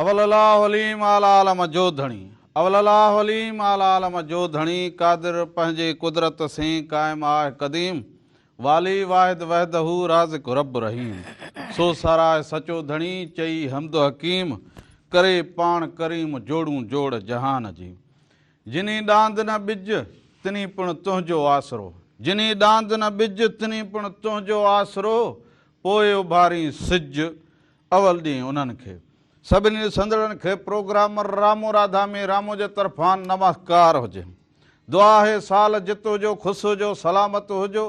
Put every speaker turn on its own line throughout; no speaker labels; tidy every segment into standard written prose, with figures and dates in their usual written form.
अवललाहलीम आलालम जो धणी अवललाहलीम आलालम जो धणी कादिर पंहिंजे कुदरत से कायम आहे कदीम वाली वाहिद वहदहू राज़िक रब रहीम सो साराय सचो धणी चई हमद हकीम करे पाण करीम जोड़ू जोड़ जहान जी जिनी डांद न बिज तिनी पिण तुंहिंजो आसरो जिनी डांद न बिज तिनी पिण तुंहिंजो आसरो पोइ उभारी सिज अवल ॾींहुं उन्हनि खे सभिनी संदड़नि खे प्रोग्रामर रामो राधा में रामो जे तरफ़ां नमस्कार हुजे। दुआ है साल जितो जो ख़ुशि हुजो सलामत हुजो।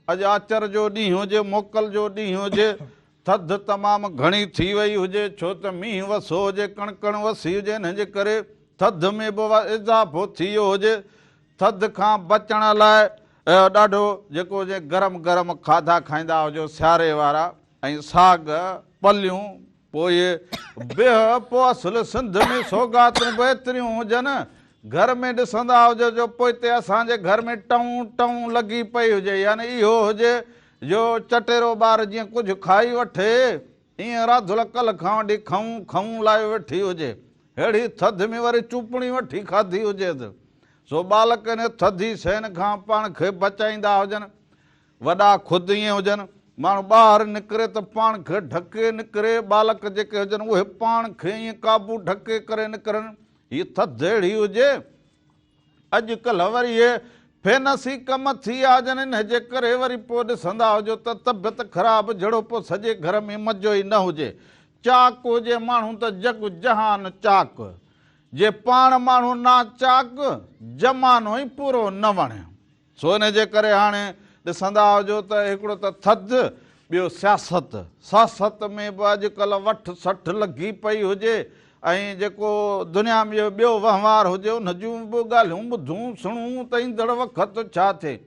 अॼु आचर जो ॾींहुं हुजे मोकल जो ॾींहुं हुजे थधि तमामु घणी थी वई हुजे छो त मींहुं वसो हुजे कणकण वसी हुजे हिन जे करे थधि में बि इज़ाफ़ो थी वियो हुजे। थधि खां बचण लाइ ॾाढो जेको हुजे गरम गरम खाधा खाईंदा हुजो सियारे वारा ऐं साग पलियूं पोइ बिह पोइ असुल सिंध में सौगातूं बि एतिरियूं हुजनि घर में ॾिसंदा हुजो जो पोइ ते असांजे घर में टऊं टऊं लॻी पई हुजे यानी इहो हुजे जो चटेरो ॿार जीअं कुझु खाई वठे ईअं राधुल कल्ह खां वठी खऊं खऊं लाइ वेठी हुजे अहिड़ी थधि में वरी चूपणी वठी खाधी हुजे त सो बालक इन थधी शयुनि खां पाण खे बचाईंदा हुजनि। वॾा ख़ुदि ईअं हुजनि माण्हू ॿाहिरि निकिरे त पाण खे ढके निकिरे बालक जेके हुजनि उहे पाण खे ईअं क़ाबू ढके करे निकिरनि हीअ थधि अहिड़ी हुजे। अॼुकल्ह वरी इहे फेनसी कम थी विया हुजनि इन जे करे वरी पोइ ॾिसंदा हुजो त तबियत ख़राबु जहिड़ो पोइ सॼे घर में मज़ो ई न हुजे। चाक हुजे माण्हू त जग जहान चाक जे पाण माण्हू ना चाक ज़मानो ई पूरो न वणे सो इन जे करे हाणे ॾिसंदा हुजो त हिकिड़ो त थधि ॿियो सियासत में बि अॼुकल्ह वठ सठ लॻी पई हुजे ऐं जेको दुनिया में ॿियो वहिंवार हुजे उन जूं बि ॻाल्हियूं ॿुधूं सुणूं त ईंदड़ वक़्तु छा थिए।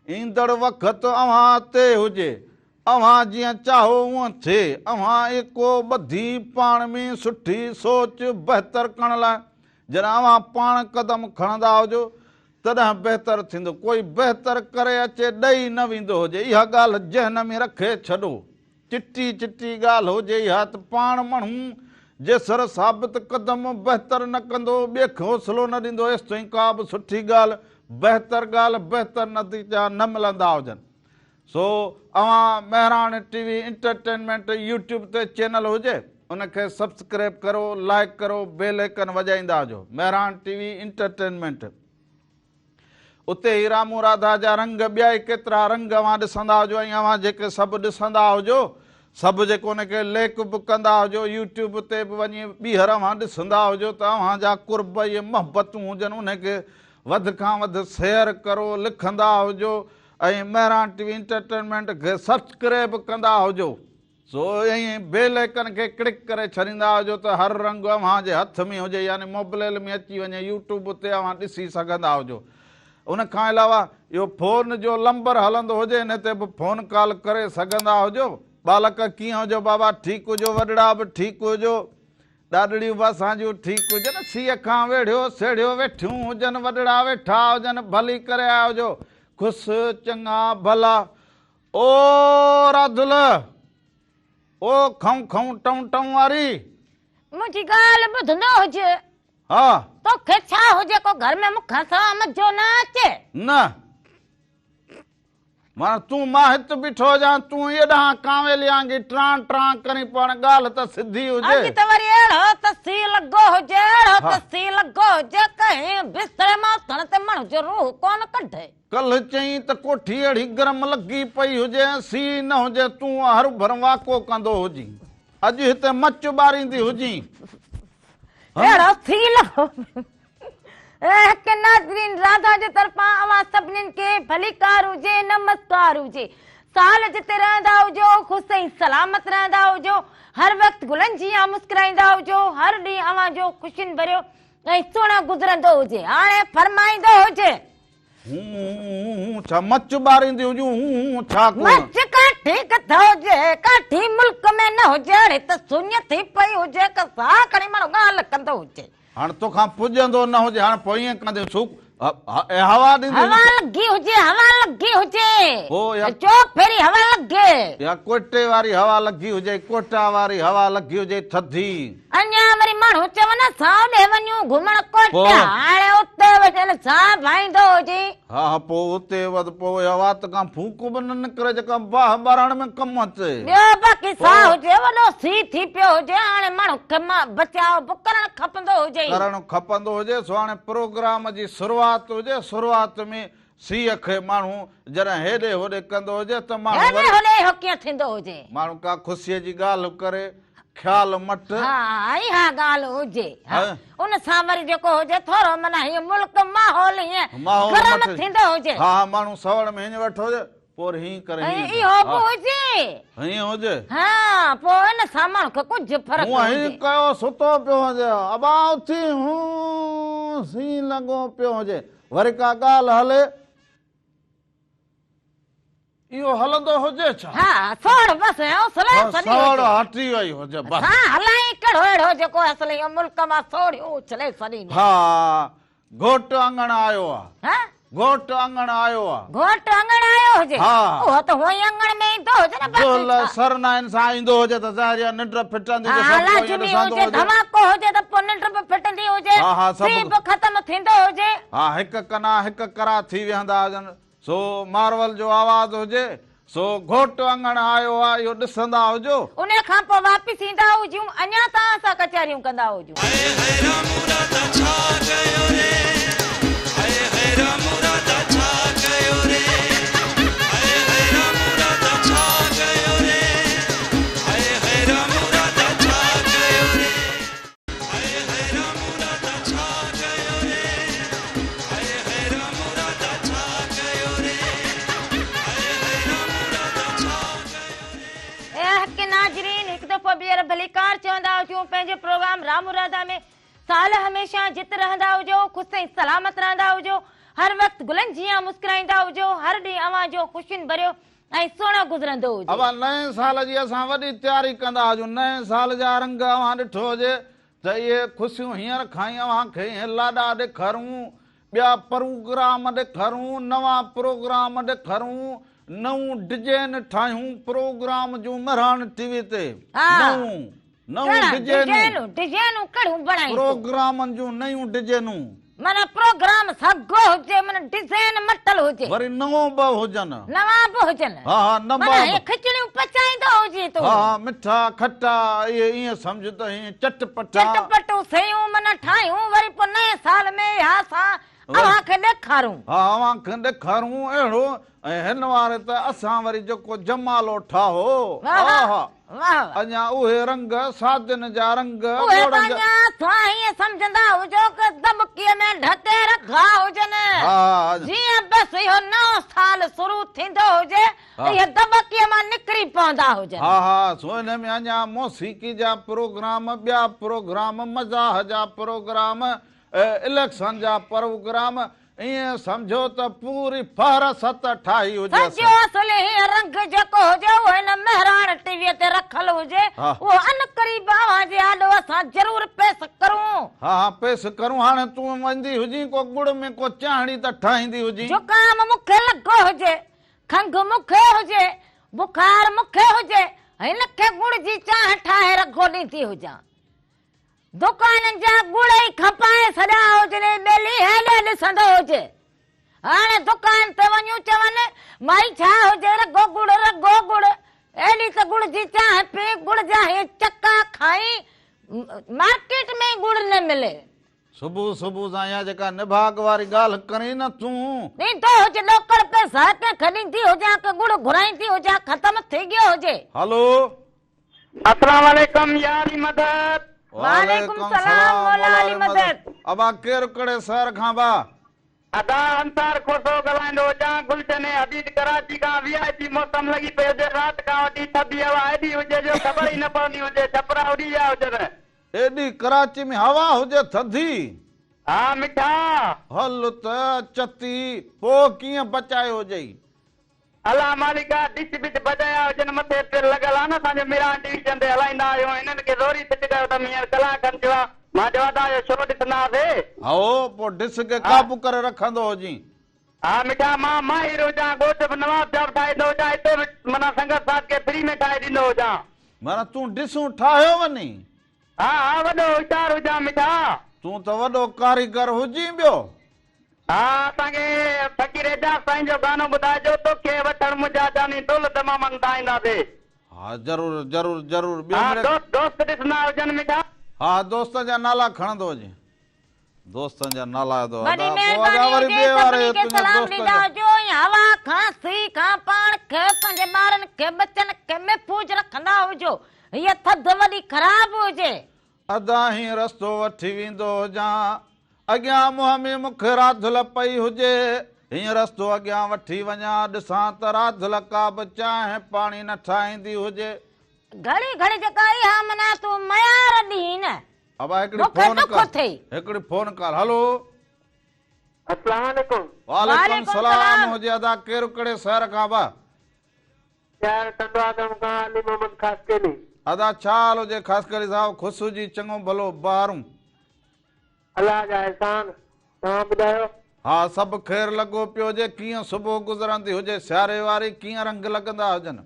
ईंदड़ वक़्तु अव्हां ते हुजे अव्हां जीअं चाहो उअं थिए अव्हां एको ॿधी पाण में सुठी सोच बहितर करण लाइ जॾहिं अव्हां पाण क़दम खणंदा हुजो तॾहिं बहितर थींदो। कोई बहितर करे अचे ॾेई न वेंदो हुजे इहा ॻाल्हि जहन में रखे छॾो। चिटी चिटी ॻाल्हि हुजे इहा त पाण माण्हू जेसर साबित क़दम बहितर न कंदो ॿिए खे हौसलो न ॾींदो एसि ताईं का बि सुठी ॻाल्हि बहितर नतीजा न मिलंदा हुजनि। सो अव्हां महिराण टीवी इंटरटेनमेंट यूट्यूब ते चैनल हुजे उनखे सब्सक्राइब करो लाइक करो बेल आइकन वॼाईंदा हुजो। महिराण टीवी इंटरटेनमेंट उते ई रामू राधा जा रंग ॿिया ई केतिरा रंग अव्हां ॾिसंदा हुजो ऐं अव्हां जेके सभु ॾिसंदा हुजो सभु जेको उनखे लेक बि कंदा हुजो यूट्यूब ते बि वञी ॿीहर अव्हां ॾिसंदा हुजो त अव्हां जा कुर्ब इहे मोहबतूं हुजनि उनखे वधि खां वधि शेयर करो लिखंदा हुजो ऐं महिराण टीवी इंटरटेनमेंट खे सब्सक्राइब कंदा हुजो। सो ईअं बेल आइकन खे क्लिक करे छॾींदा हुजो त हर रंग अव्हां जे हथ में हुजे यानी मोबाइल में अची वञे यूट्यूब ते अव्हां ॾिसी सघंदा हुजो। उन खां अलावा इहो फ़ोन जो नंबर हलंदो हुजे हिन ते बि फ़ोन कॉल करे सघंदा हुजो। बालक कीअं हुजो बाबा ठीकु हुजो वॾड़ा बि ठीकु हुजो ॾाॾड़ियूं बि असांजूं ठीकु हुजनि सीअ खां वेढ़ियो सेड़ियो वेठियूं हुजनि वॾड़ा वेठा हुजनि भली करे आया हुजो ख़ुशि चङा भला। ओ राधुल ओ खऊं खऊं टऊं टऊं वारी
मुंहिंजी ॻाल्हि ॿुधंदो हुजे
हा
तोखे छा हुजे को घर में मूंखां सवाइ मज़ो न अचे
न माना तूं मां हिते बीठो हुजां तूं एॾां कांवेली आंगी ट्रां ट्रां करी पाण ॻाल्हि त सिधी हुजे
अॼु त वरी अहिड़ो तसी लॻो हुजे अहिड़ो तसी लॻो हुजे कहीं बिस्तरे मां उथण ते माण्हू जो रूह कोन कढे।
कल्ह चई त कोठी अहिड़ी गरम लॻी पई हुजे सी न हुजे तूं हर भर वाको कंदो हुजी अॼु हिते मच ॿारींदी हुजी
अहिड़ो थी लॻो। के नाज़रीन राधा जे तरफ़ां अवां सभिनीनि खे भलीकार हुजे नमस्कार हुजे। साल जिते रहंदा हुजो ख़ुशि ऐं सलामत रहंदा हुजो हर वक़्तु गुलनि जीअं मुस्कुराईंदा हुजो हर ॾींहुं अवां जो ख़ुशियुनि भरियो ऐं सुहिणो गुज़रंदो हुजे। हाणे फरमाईंदो हुजे
छा मच ॿारींदी हुजूं छा
मच काठी किथे हुजे काठी मुल्क में न हुजे अड़े त सुञ थी पई हुजे क साह खणी माण्हू ॻाल्हि कंदो हुजे।
हाणे तोखां पुॼंदो न हुजे हाणे पोइ ईअं कंदे हवा ॾींदी
हवा लगी हुजे
ओ या
चो फेरी हवा लगे
या कोटे वारी हवा लगी हुजे कोटा वारी हवा लगी हुजे थधी
अन्या वरी माण्हू चवनि सावॾे वञूं घुमण कोटा हाणे उते वठल साह भाईंदो हुजे
हा पोइ उते वध पोइ हवा त खां फूक बि न निकिरे जेका बाह ॿारण में कमु अचे
ॿियो बाक़ी साह हुजे वॾो सी थी पियो हुजे हाणे माण्हू खे बचाव बि करणु खपंदो हुजे
करणु खपंदो हुजे सो हाणे प्रोग्राम जी शुरूआत हुजे शुरूआत में सीअ खे माण्हू जॾहिं हेॾे होॾे कंदो हुजे त माण्हू
होॾे हो कीअं थींदो हुजे
माण्हू का ख़ुशीअ जी ॻाल्हि करे ख्याल मट
हा ॻाल्हि हुजे उन सां वरी जेको हुजे थोरो माना हीअ मुल्क माहौल हीअं गरम थींदो हुजे
हा माण्हू सवड़ में हीअं वेठो हुजे पोइ हीअं करे
इहो बि हुजे
हीअं हुजे
हा पोइ इन सां माण्हू खे कुझु फ़र्क़ु
हीअं कयो सुतो पियो हुजे अबा उथी हूं सी लॻो पियो हुजे वरी का ॻाल्हि हले इहो हलंदो हुजे छा
हा सोड़ बस
सवड़ हटी वई हुजे बस
हा हलाई कहिड़ो अहिड़ो जेको असली मुल्क मां सोड़ियो चले सड़ी
हा घोट आंगण आयो आहे घोट आंगण आयो आहे
घोट आंगण आयो हुजे उहो त होई आंगण में ईंदो हुजे न
बस सरनाइन सां ईंदो हुजे त ज़ाहिर निंड फिटंदी
हुजे धमाको हुजे त पोइ निंड बि फिटंदी हुजे सी बि ख़तम थींदो हुजे
हा हिकु कना हिकु करा थी वेंदा हुजनि सो मार्वल जो आवाज़ हुजे सो घोट आंगण आयो आहे इहो ॾिसंदा हुजो
उन खां पोइ वापसि ईंदा हुजूं अञा तव्हां सां कचहरियूं कंदा हुजूं भलीकार चवंदा हुजूं पंहिंजे प्रोग्राम रामू राधा में साल हमेशा जित रहंदा हुजो ख़ुशि सलामत रहंदा हुजो हर वक्त गुलनि जीअं मुस्कुराईंदा हुजो हर ॾींहुं अवां जो ख़ुशियुनि भरियो ऐं सुहिणो गुज़रंदो हुजे
अब नए साल जी असां वॾी तयारी कंदा हुजूं नए साल जा रंग अवां ॾिठो हुजे त इहे ख़ुशियूं हींअर खां ई अवां खे लाॾा ॾेखारूं ॿिया प्रोग्राम ॾेखारूं नवां प्रोग्राम ॾेखारूं नऊं डिजाइन ठाहियूं प्रोग्राम जूं मरहान टीवी ते नऊं
डिजाइनूं कहिड़ियूं बणायूं
प्रोग्रामनि जूं नयूं डिजाइनूं
माना प्रोग्राम सगो हुजे माना डिजाइन मटल हुजे
वरी नवो बि हुजनि
नवां बि हुजनि
हा नवां
खिचड़ियूं पचाईंदो हुजे तो
हा मिठा खट्टा इहे ईअं सम्झ त हीअं
चटपटूं सयूं माना ठाहियूं वरी पोइ नए साल में हा असां अवां खे ॾेखारूं
हा अवां खे ॾेखारूं अहिड़ो ऐं हिन वारे त असां वरी जेको जमालो ठाहो अञा उहे रंग सादिन जा रंग
सम्झंदा हुजो कि दबकीअ में ढके रखा हुजनि जीअं बसि इहो नओं साल शुरू थींदो हुजे इहे दबकीअ मां निकिरी पवंदा हुजनि
हा हा सो हिन में अञा मौसीक़ी जा प्रोग्राम ॿिया प्रोग्राम मज़ाह जा प्रोग्राम इलेक्शन जा प्रोग्राम ईअं सम्झो त पूरी फहरसत ठाही हुजे
रंग जेको हुजे उहो हिन मेहरान टीवीअ ते रखल हुजे उहो अनकरीब आवाज़ आॾो असां जरूर पेश करूं
हा पेश करूं हाणे तूं वेंदी हुजी को गुड़ में को चाहणी त ठाहींदी हुजी
जुकाम मूंखे लॻो हुजे खंघि मूंखे हुजे बुखार मूंखे हुजे हिन खे गुड़ जी चांहि ठाहे रखो ॾींदी हुजां दुकाननि जा गुड़ ई खपाए सॼा हुजनि ॿेली हेॾे ॾिसंदो हुजे हाणे दुकान ते वञूं चवनि माई छा हुजे रगो गुड़ अहिड़ी त गुड़ जी चांहि पी गुड़ जा हे चका खाई मार्केट में गुड़ न मिले
सुबुह सुबुह सां इहा जेका निभाग वारी ॻाल्हि करी न तूं
ॾींदो हुजे नौकर पैसा कंहिंखे ॾींदी हुजां कि गुड़ घुराईंदी हुजां ख़तम थी गयो हुजे
हेलो अस्सलाम वालेकुम यारी मदद
वालेकुम सलाम मौला अली मदद
अबा केर कड़े शहर खां बा
अदा अंसार खोसो गलाइंदो जा गुलशन हबीब कराची का वीआईपी मौसम लगी पे जे रात का वडी थदी हवा एडी हुजे जो खबर ही न पवनी हुजे छपरा उड़ी जा हुजे
एडी कराची में हवा हुजे थदी
हा मिठा
हल त चती पो कीअं बचायो हुजे
अल्लाह मालिका डिश बिच बजाया हुजन मथे ते लगल आ न असांजो मिरान डिवीजन ते हलाईंदा आहियूं इन्हनि खे ज़ोरी फिट कयो त हींअर कलाकनि जो मां चवां था शो ॾिसंदासीं।
आओ पोइ ॾिस के काबू करे रखंदो हुजी।
हा मिठा मां हीरो हुजां, घोट बि नवाब साहब ठाहींदो हुजां, हिते बि माना संगत साहब खे फ्री में ठाहे ॾींदो हुजां।
माना तूं ॾिसूं ठाहियो वञी।
हा वॾो होशियार हुजां मिठा।
तूं त वॾो कारीगर हुजी ॿियो।
हा असांखे फ़कीर एजाज़ साईं जो गानो ॿुधाइजो, तोखे वठण मुंहिंजा जानी टोल तमामु ॻाईंदासीं।
हा ज़रूरु ज़रूरु ज़रूरु। ॿियो
हा
मिड़े
दोस्त ॾिसंदा हुजनि मिठा।
हा दोस्त जा नाला खणंदो हुजे। दोस्तनि जा नाला दो
वॾी
पोइ
महिरबानी
अॻा वरी
हुजे,
ॿिए वारे
सभिनी खे
तुंहिंजा
सलाम
दोस्त
ॾींदा
जा।
हुजो। हवा खां सी खां पाण खे पंहिंजे ॿारनि खे बचनि खे महफ़ूज़ रखंदा हुजो। हीअ थधि वॾी ख़राब हुजे।
अदा ही रस्तो वठी वेंदो हुजां, अॻियां मुंहं में मूंखे राधल पई हुजे। हीअं रस्तो अॻियां वठी वञा, ॾिसां त राधल का बि चांहि पाणी न ठाहींदी हुजे।
घड़ी घड़ी जेका इहा मना तूं मयार ॾीं न।
अब हिकिड़ी
मूंखे
फोन
दुख
कर,
थिए।
हिकिड़ी फोन कर। हलो
अस्सलाम वालेकुम।
वालेकुम
वालेकुम
सलाम
सलाम।
हुजे। अदा केरु कहिड़े शहर खां बा?
यार टंडवागम खां अली मोहम्मद ख़ासकेली।
अदा छा हाल हुजे ख़ासकरी साहब? ख़ुशि जी चङो भलो ॿारूं।
अलाह जा एहसान, तव्हां ॿुधायो?
हा सभु ख़ैरु लॻो पियो हुजे। कीअं सुबुह गुज़रंदी हुजे सियारे वारी? कीअं रंग लॻंदा हुजनि?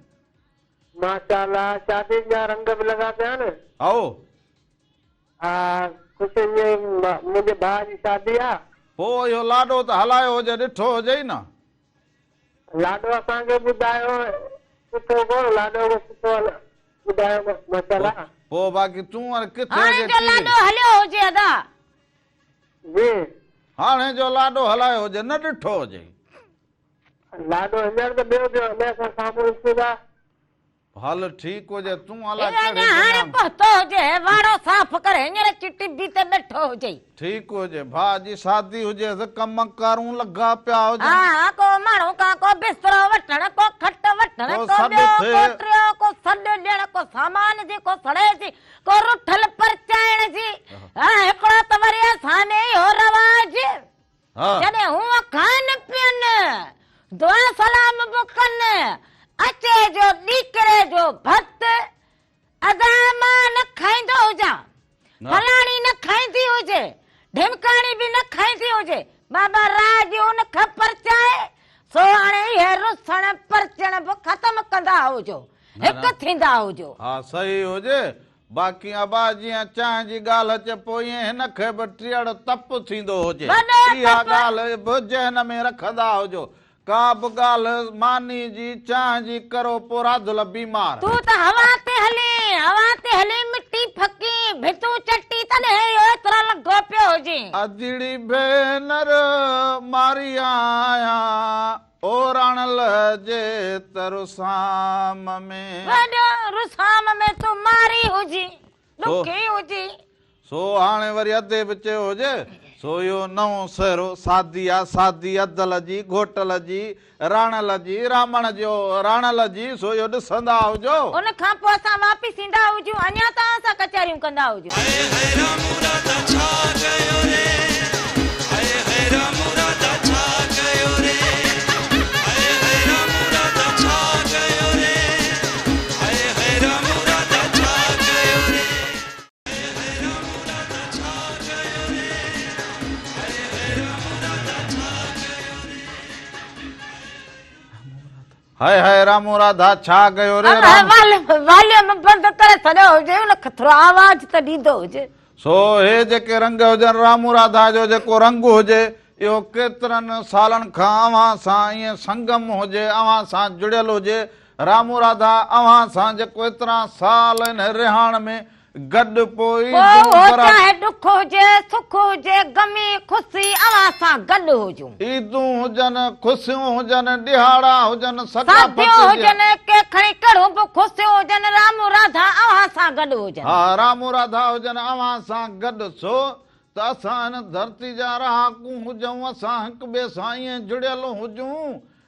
माशाअल्लाह शादियुनि जा रंग बि लॻा पिया आहिनि।
आओ
हा ख़ुशी मुंहिंजे भाउ जी शादी आहे।
पोइ इहो लाॾो त हलायो हुजे, ॾिठो हुजे ई न।
लाॾो असांखे ॿुधायो सुठो कोन, लाॾो बि सुठो ॿुधायो माशाअल्लाह।
पोइ बाक़ी तूं हाणे किथे
हाणे
हुजे?
जो लाॾो हलियो हुजे अदा।
जी
हाणे जो लाॾो हलायो हुजे, न ॾिठो हुजे।
लाॾो हींअर त ॿियो पियो हले, असां साम्हूं ॾिसूं था।
हल ठीकु हुजे। तूं अलाए
अञा
कहिड़े
हाणे
दुनिया में।
पहुतो हुजे, वारो साफ़ करे हींअर चिटी बि त ॾिठो हुजे।
ठीकु हुजे। भाउ जी शादी हुजे त कम कारूं लॻा पिया हुजनि।
हा को माण्हू का को बिस्तरो वठण, को खट वठण,
को
को
सॾु
ॿियो
थिए।
को टियों, को सॾु ॾियण, को सामान जी, को सड़े जी, को रुठल परचाइण जी। हिकिड़ो त वरी असां में इहो रवाज
हा
जॾहिं हूअं खाइनि पियनि, दुआ सलाम बि कनि, अचे जो ॾीकरे जो भत अदा मां न खाईंदो हुजां, फलाणी न खाईंदी हुजे, ढिमकाणी बि न खाईंदी हुजे, बाबा राज उन खे परचाए सो हाणे इहे रुसण परचण बि ख़तम कंदा हुजो, हिकु थींदा हुजो।
हा सही हुजे। बाक़ी अबा जीअं चांहि जी ॻाल्हि अचे पोइ ईअं हिन खे बि टीअड़ तप थींदो हुजे।
वॾो
इहा
तप।
ॻाल्हि बि ज़हन में रखंदा हुजो। का बि ॻाल्हि मानी जी चांहि जी करो पोइ राधल बीमार।
तूं त हवा ते हली मिटी फकी भितू चटी तॾहिं इहो एतिरो लॻो पियो हुजे।
अदिड़ी भेनर मारी आया ओ रणल जे तरुसाम में।
वॾो रुसाम में तूं मारी हुजी, ॾुखी हुजी।
सो हाणे वरी अधे बि चयो हुजे सो इहो नओं सहरो शादी आहे, शादी अदल जी, घोटल जी, राणल जी, रामण जो राणल जी, सो इहो ॾिसंदा हुजो।
उन खां पोइ असां वापसि ईंदा हुजूं, अञा त असां कचहरियूं कंदा हुजूं।
हाय हाय रामू राधा छा कयो रे?
वॉल्यूम बंदि करे छॾियो हुजे, उन खे थोरो आवाज़ त ॾींदो हुजे।
सो हे जेके रंग हुजनि रामू राधा जो जेको रंग हुजे इहो केतिरनि सालनि खां अव्हां सां ईअं संगम हुजे, अव्हां सां जुड़ियल हुजे। रामू राधा अव्हां सां जेको एतिरा साल हिन रिहाण में गॾु पोइ
चाहे ॾुख हुजे, सुख हुजे, गमी ख़ुशी अव्हां सां गॾु हुजूं।
ईदूं हुजनि, ख़ुशियूं हुजनि, ॾिहाड़ा हुजनि,
शादियूं हुजनि, के खणी कहिड़ो बि ख़ुशियूं हुजनि, रामू राधा अव्हां सां गॾु हुजनि।
हा रामू राधा हुजनि अव्हां सां गॾु। सो त असां हिन धरती जा रहाकूं हुजूं, असां हिक ॿिए सां ईअं जुड़ियल हुजूं।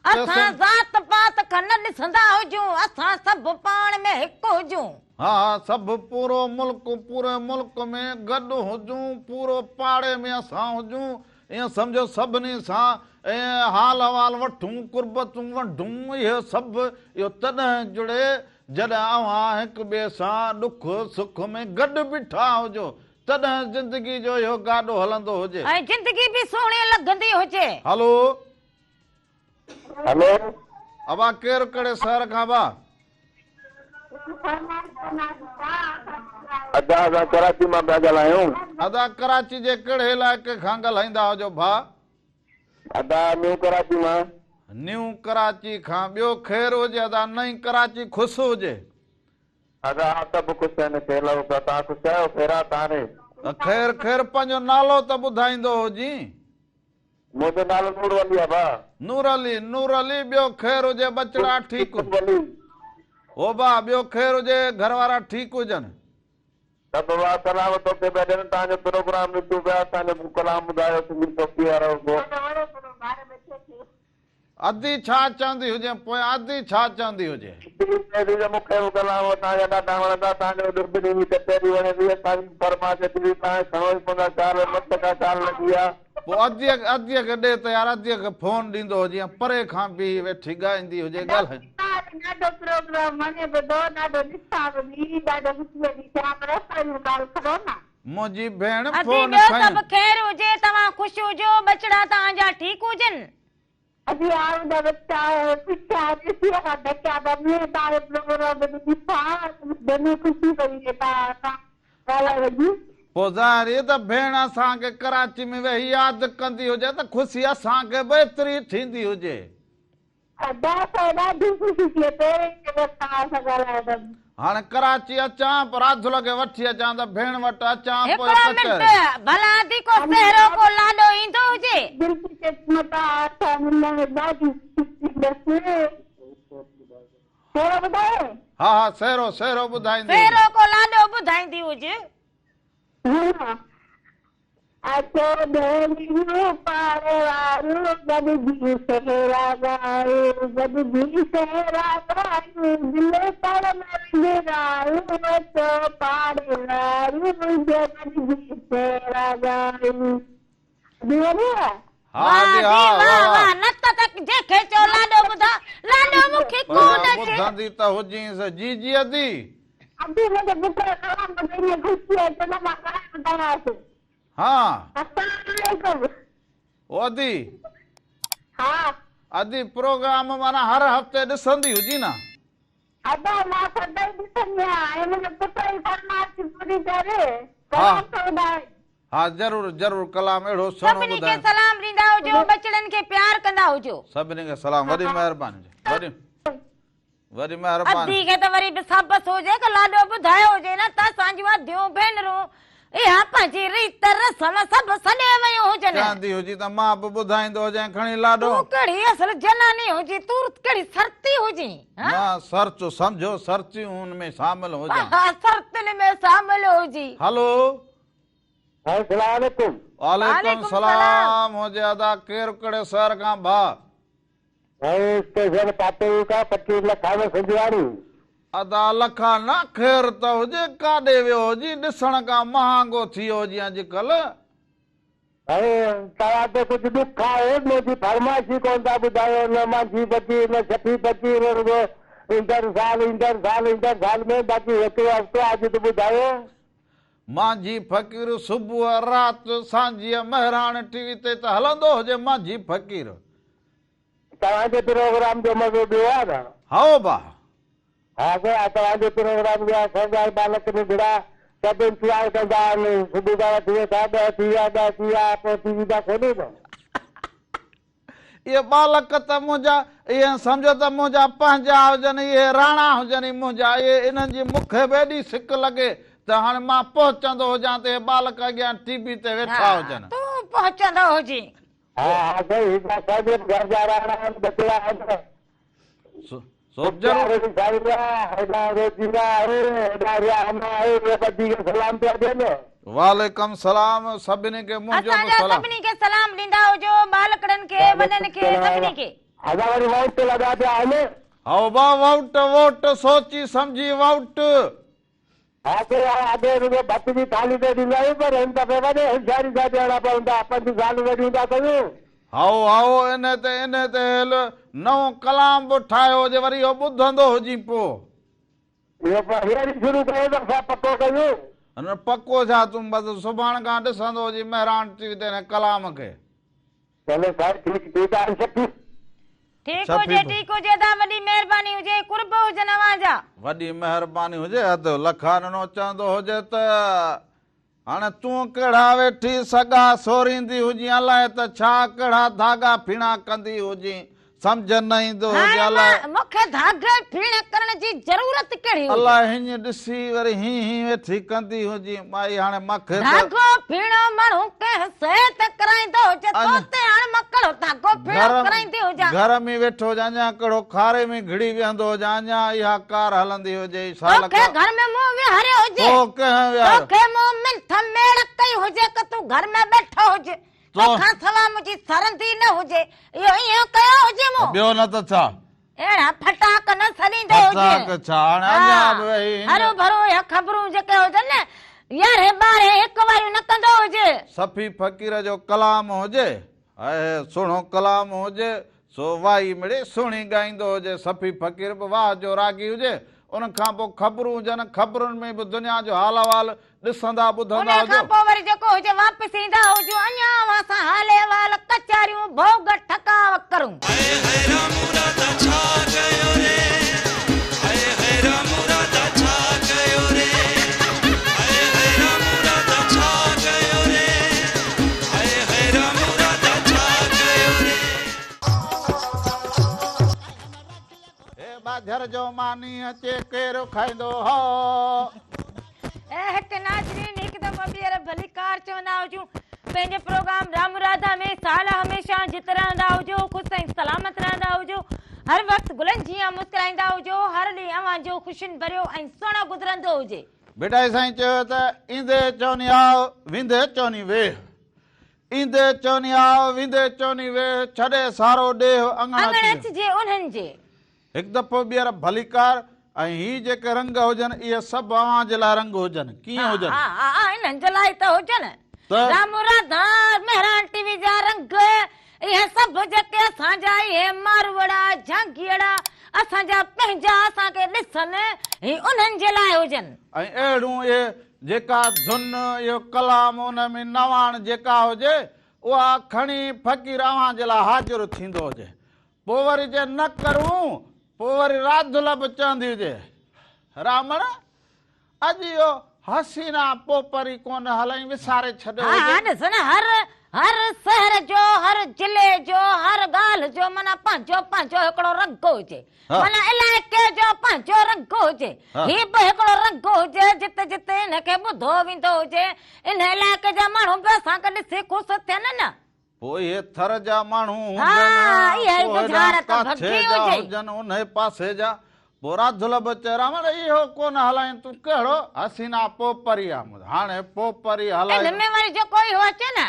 असां ज़ात पात खां न ॾिसंदा हुजूं, असां सभु पाण में हिकु हुजूं।
हा सभु पूरो मुल्क, पूरे मुल्क में गॾु हुजूं, पूरो पाड़े में असां हुजूं। ईअं सम्झो सभिनी सां ऐं हाल अहवाल वठूं, कुर्बतूं वठूं। इहो सभु इहो तॾहिं जुड़े जॾहिं अव्हां हिक ॿिए सां ॾुख सुख में गॾु बीठा हुजो। तॾहिं ज़िंदगी जो इहो गाॾो हलंदो हुजे
ऐं जिंदगी बि सुहिणी लॻंदी हुजे।
हलो
हेलो
अबा केरु कहिड़े शहर खां बा?
अदा असां कराची मां पिया ॻाल्हायूं।
अदा कराची जे कहिड़े इलाइक़े खां ॻाल्हाईंदा हुजो भाउ?
अदा न्यू कराची मां।
न्यू कराची खां। ॿियो ख़ैरु हुजे अदा? नई कराची खुश हुजे?
अदा सभु ख़ुशि आहिनि। तव्हां ख़ुशि आहियो? फेरा तव्हां
ख़ैर ख़ैर पंहिंजो नालो त ॿुधाईंदो हुजी।
मुंहिंजो नालो नूर अली आहे भाउ।
नूर अली। नूर अली ॿियो ख़ैरु हुजे? बचड़ा ठीकु? हो बा ॿियो ख़ैरु हुजे? घर वारा ठीकु हुजनि?
सभु भाउ सलाम तोखे पिया ॾियनि। तव्हांजो प्रोग्राम ॾिठो पिया। तव्हांजो कलाम ॿुधायो सिंधी टोपी वारो। अदी छा चवंदी हुजे पोइ? अदी छा चवंदी हुजे? मूंखे कलाम तव्हांजा ॾाढा वणंदा। तव्हांजो कचहरी वणंदी आहे। तव्हांजी फरमाइश अची तव्हां समझ पवंदा। 4 मस्त का 4 लॻी आहे। पोइ अदीअ खे ॾे त यार अदीअ खे फोन ॾींदो हुजे या परे खां बि वेठी ॻाईंदी हुजे ॻाल्हाए।
ॾाढो प्रोग्राम वणे ॿुधो ॾाढो ॾिसां बि ॾाढो
मुंहिंजी भेण
अदी
फोन
ॿियो
खईं।
सभु ख़ैरु हुजे? तव्हां ख़ुशि हुजो? बचड़ा तव्हांजा ठीकु हुजनि?
अभी आओ बच्चा पीछा ॾिसी बच्चा बने तारे प्रोग्राम ॾिसां बने खुशी करी देता ॻाल्हाए वॼी।
पोइ ज़ाहिर आहे त भेण असांखे कराची में वेही यादि कंदी हुजे त ख़ुशी असांखे बि एतिरी थींदी हुजे।
ॾाढी ख़ुशी थिए पहिरें तव्हां सां ॻाल्हाए।
हाणे कराची अचां पर अधु लॻे वठी अचां त भेण वटि अचां पोइ
हिकिड़ो मिंट भला अदी को सहरो को लाॾो ईंदो हुजे?
हा हा सहरो सहरो ॿुधाईंदी हुजे।
सहरो को लाॾो ॿुधाईंदी हुजे।
अचो भेणियूं पाड़े वारियूं गॾिजी सहरा ॻायूं गॾिजी सहरा ॻायूं दिलि पर मरंदिरायूं अचो पाड़े वारियूं गॾिजी सहरा ॻायूं।
हा दी हा वाह
नत तक जेके चो लाॾो ॿुधा लाॾो मूंखे कोन अचे।
ॿुधंदी त हुजींसि। जी जी अदी
अभी मुझे पुत्र कलाम बधाई खुशी है चलो मां कलाम ॿुधायांसि।
हा
अस्सलामुअलैकुम।
ओ अदी
हाँ
अदी प्रोग्राम माना हर हफ़्ते ॾिसंदी हुजी न?
अदा मां सदाई ॾिसंदी आहियां। ऐं मुंहिंजो पुट जी फरमाइश पूरी करे
हा।
कलाम थो ॿुधाए।
हा ज़रूरु ज़रूरु कलाम अहिड़ो सुहिणो
सभिनी खे
ॿुधाए।
सलाम ॾींदा हुजो। बचड़नि खे प्यार कंदा हुजो।
सभिनी खे सलाम। वॾी महिरबानी वॾी वॾी महिरबानी।
अदी खे त वरी बि सबस हुजे कि लाॾो ॿुधायो हुजे न त असांजूं अदियूं भेनरूं इहा पंहिंजी रीत रस्म सभु सॾे वयूं हुजनि।
चवंदी हुजी त मां बि ॿुधाईंदो हुजां खणी लाॾो।
तूं कहिड़ी असल जनानी हुजी? तूं कहिड़ी सरती हुजी?
मां सर्च सम्झो सर्चियूं हुन में शामिल हुजां।
सरतनि में शामिल हुजी।
हलो
अस्सलाम वालेकुम।
वालेकुम सलाम हुजे अदा केरु कहिड़े शहर खां भाउ?
स्टेशन पातू का 25 लख संजवाड़ी।
अदा लखा न ख़ैर त हुजे काॾे वियो हुजी? ॾिसण खां महांगो थी वियो हुजी अॼुकल्ह।
तव्हां ते कुझु दुख आहे? मुंहिंजी फरमाइश ई कोन था ॿुधायो। न मुंहिंजी बची न छठी बची ईंदड़ साल में बाक़ी हिकिड़ो हफ़्तो अॼु त ॿुधायो।
मांझी फ़क़ीर सुबुह राति सांझीअ महिराण टीवी ते त हलंदो हुजे मांझी फ़क़ीर।
तव्हांजे प्रोग्राम जो मज़ो ॿियो आहे न?
हाओ बा
हा तव्हांजे प्रोग्राम जा असांजा बालक निकिड़ा सभु इंतज़ारु कंदा आहिनि। सुबुह खां वठी वेठा 10 थी विया पोइ टीवी था खोले न।
इहे बालक त मुंहिंजा इहे सम्झो त मुंहिंजा पंहिंजा हुजनि। इहे राणा हुजनि मुंहिंजा। इहे इन्हनि जी मूंखे बि एॾी सिक लॻे त हाणे मां पहुचंदो हुजां त इहे बालक अॻियां टीवी ते वेठा हुजनि।
तूं पहुचंदो हुजी।
हा सही घर जा राणा बचड़ा आहिनि। सलाम पिया ॾियनि।
वालेकुम सलाम। सभिनी खे मुंहिंजो बि
असांजा
सलाम।
सभिनी खे सलाम ॾींदा हुजो। बालकड़नि खे वॾनि खे सभिनी खे।
असां वरी वोट लॻा पिया आहिनि।
हाओ बा वोट वोट सोची सम्झी वोट।
हा अॻे रुॻो भत जी थाली ते ॾींदा आहियूं पर हिन दफ़े वॾे होशियारी सां ॾियणा पवंदा। 5 साल वरी ईंदा कयूं।
हाओ हाओ इन ते हल नओं कलाम बि ठाहियो हुजे वरी इहो ॿुधंदो हुजी पोइ।
इहो हींअर शुरू कयो त असां पको कयूं।
अन पक्को छा तूं बस सुभाणे खां ॾिसंदो जी महिरान टीवी ते कलाम खे।
चलो साईं ठीक आहे सखी।
ठीक
सफ़ी
हुजे
बि।
ठीक हुजे दा वॾी महिरबानी हुजे कुर्ब हुजन अवांजा।
वॾी महिरबानी हुजे अधु लखानो चवंदो हुजे त हाणे तूं कहिड़ा वेठी सॻा सोरींदी हुजी अलाए त छा कहिड़ा धागा फीणा कंदी हुजी समझ न ईंदो हुजे अलाए
मूंखे धागे फीण करण जी ज़रूरत कहिड़ी हुजे?
अलाए हीअं ॾिसी वरी ही वेठी कंदी हुजी माई हाणे मूंखे त
धागो फीणो माण्हू कंहिं सिहत कराईंदो हुजे तो ते हाणे मकड़ो धागो फीणो कराईंदी हुजे।
घर में वेठो हुजे अञा कहिड़ो खारे में घिड़ी वेहंदो हुजे अञा इहा कार हलंदी हुजे साल
तोखे घर में मुंह विहारियो हुजे तोखे मुंह में थमेड़ कई हुजे कि तूं घर में बैठो हुजे तोखां सवा मुंहिंजी सरंदी न हुजे इहो ईअं कयो हुजे मूं
ॿियो न त छा
अहिड़ा फटाक न सरींदो हुजे
छा हाणे अञा बि वेही
हरो भरो या ख़बरूं जेके हुजनि न यारे ॿारे हिकु वारी न कंदो हुजे।
सफ़ी फ़कीर जो कलाम हुजे ऐं सुहिणो कलाम हुजे सो वाही मिड़े सुहिणी ॻाईंदो हुजे सफ़ी फ़कीर बि वाह जो रागी हुजे उन खां पोइ ख़बरूं हुजनि ख़बरुनि में बि दुनिया जो हाल अहवाल ॾिसंदा ॿुधंदा
उन खां
हुजो
पोइ वरी जेको हुजे वापसि ईंदा हुजो अञा असां हाले अहवाल कचारियूं भोग ठकाव करूं।
बाझर जो मानी अचे केरो खाईंदो हो
हिते नाज़रीन हिकु दफ़ो ॿीहर भली कार चवंदा हुजूं पंहिंजे प्रोग्राम राम राधा में साल हमेशह जित रहंदा हुजो ख़ुशि ऐं सलामत रहंदा हुजो हर वक़्तु गुलनि जीअं मुस्कुराईंदा हुजो हर ॾींहुं अव्हांजो ख़ुशियुनि भरियो ऐं सुहिणो गुज़रंदो हुजे।
बेटा साईं चयो त ईंदे चवनी आओ विंदे चवनी वेह ईंदे चवनी आओ विंदे चवनी वेह छॾे सारो ॾेह
अंगण अचिजे उन्हनि जे
हिकु दफ़ो ॿीहर भली कार ऐं ही जेके रंग हुजनि इहे सभु अव्हां जे लाइ रंग हुजनि कीअं हुजनि
इन्हनि जे लाइ त हुजनि राम राधा मेहरान टीवी जा रंग इहे सभु जेके असांजा इहे मारवड़ा झांगीअड़ा असांजा पंहिंजा असांखे ॾिसनि ही उन्हनि जे लाइ हुजनि
ऐं अहिड़ियूं इहे जेका धुन इहो कलाम उन में नवाण जेका हुजे उहा खणी फ़कीर अव्हां जे लाइ हाज़िर थींदो हुजे पोइ वरी जे न करूं पोइ वरी राधुल बि चवंदी हुजे रामण अॼु इहो हसीना पोपरी कोन हलई विसारे छॾियो
ॾिस न हर शहर जो हर जिले जो हर ॻाल्हि जो माना पंहिंजो पंहिंजो हिकिड़ो रंग हुजे माना इलाइक़े जो पंहिंजो रंग हुजे ही बि हिकिड़ो रंग हुजे जिते जिते हिनखे ॿुधो वेंदो हुजे इन इलाइक़े जा माण्हू बि असांखे ॾिसी ख़ुशि थियनि न
पोइ इहे थर जा माण्हू हुजनि उन पासे जा पोइ राधुल बि चए रामण इहो कोन हलाई तूं कहिड़ो हसीना पोपरी आहे हाणे पोपरी हलाई
में वरी जेको इहो अचे न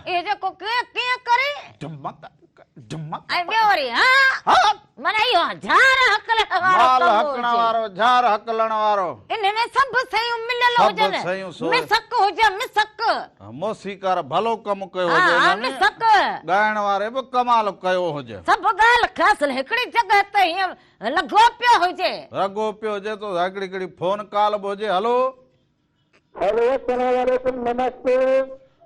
इहो जेको कीअं करे
ढमक ढमक
ऐं ॿियो वरी हा माना इहो झार हकलण
वारो झार हकलण वारो
इन में सभु शयूं मिलियल हुजनि मिसक हुजे मिसक
मौसीकार भलो कमु कयो हुजे
मिसक
ॻाइण वारे बि कमाल कयो हुजे
सभु ॻाल्हि ख़ासि हिकिड़ी जॻह ते हीअं लॻो पियो हुजे
रगो पियो हुजे तो हिकिड़ी हिकिड़ी फोन कॉल बि हुजे हलो
हेलो अस्सलाम वालेकुम नमस्ते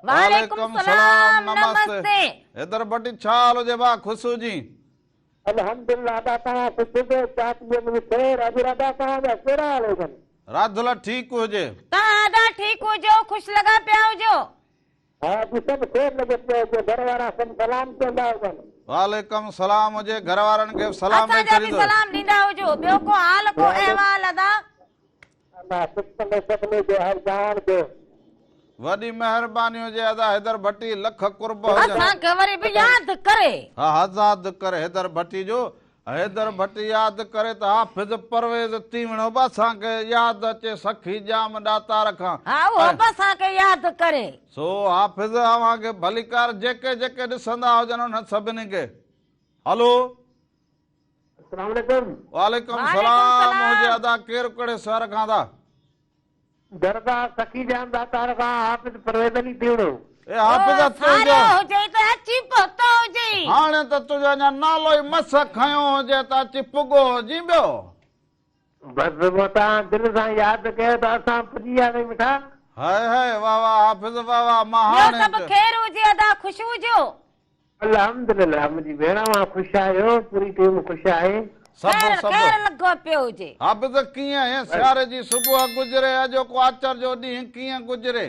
वालेकुम सलाम नमस्ते
इधर बटी छा हाल हुजे बा खुशू जी
अल्हम्दुलिल्लाह दाता खुशी के साथ में खैर अभी दाता का केड़ा हाल है
राधुला ठीक हुजे
तादा ठीक हुजो खुश लगा पिया हुजो
हां जी सब खैर लगे पिया जो घर वाला सब सलाम चंदा हो
वालेकुम सलाम हुजे घर वारन के सलाम
असा भी सलाम दींदा हुजो बियो को हाल को अहवाल अदा
अल्लाह सुबह सकले जो हर जान के
वडी मेहरबानी हुजे अदा हैदर भट्टी लख कुर्ब हुजे
असा के वरी भी याद करे
हां आजाद करे हैदर भट्टी जो हैदर भट्टी याद करे त हाफिज परवेज तीवणो बसा के याद अचे सखी जाम दाता रखा
हां वो बसा के याद करे
सो हाफिज आवा के भलीकार जेके जेके ॾिसंदा हुजन उन सभिनी के हेलो
अस्सलाम वालेकुम
वालेकुम सलाम हुजे अदा केर कड़े सर खां दा
दरदा सखी जाम दाता रखा हाफिज परवेज अली तीवणो
ए हाफिज तुजो
हुजे त अची पतो हुजे
हाणे त तुजो ना नालो ई मस खयो हुजे त अची पुगो जी बियो
बस मोता दिल सां याद कयो त असां पुजी आवे मिठा
हाय वाह वाह हाफिज़ वाह वाह
ॿियो
महान
सभु ख़ैर हुजे अदा ख़ुशि हुजो
अल्हम्दुलिल्लाह मुंहिंजी भेण मां ख़ुशि आहियो पूरी टीम ख़ुशि आहे
सभु
ख़ैर
सभु
लॻो पियो हुजे
हाफिज़ कीअं आहे सियारे जी सुबुह गुज़रे अॼो को आचर जो ॾींहुं कीअं गुज़रे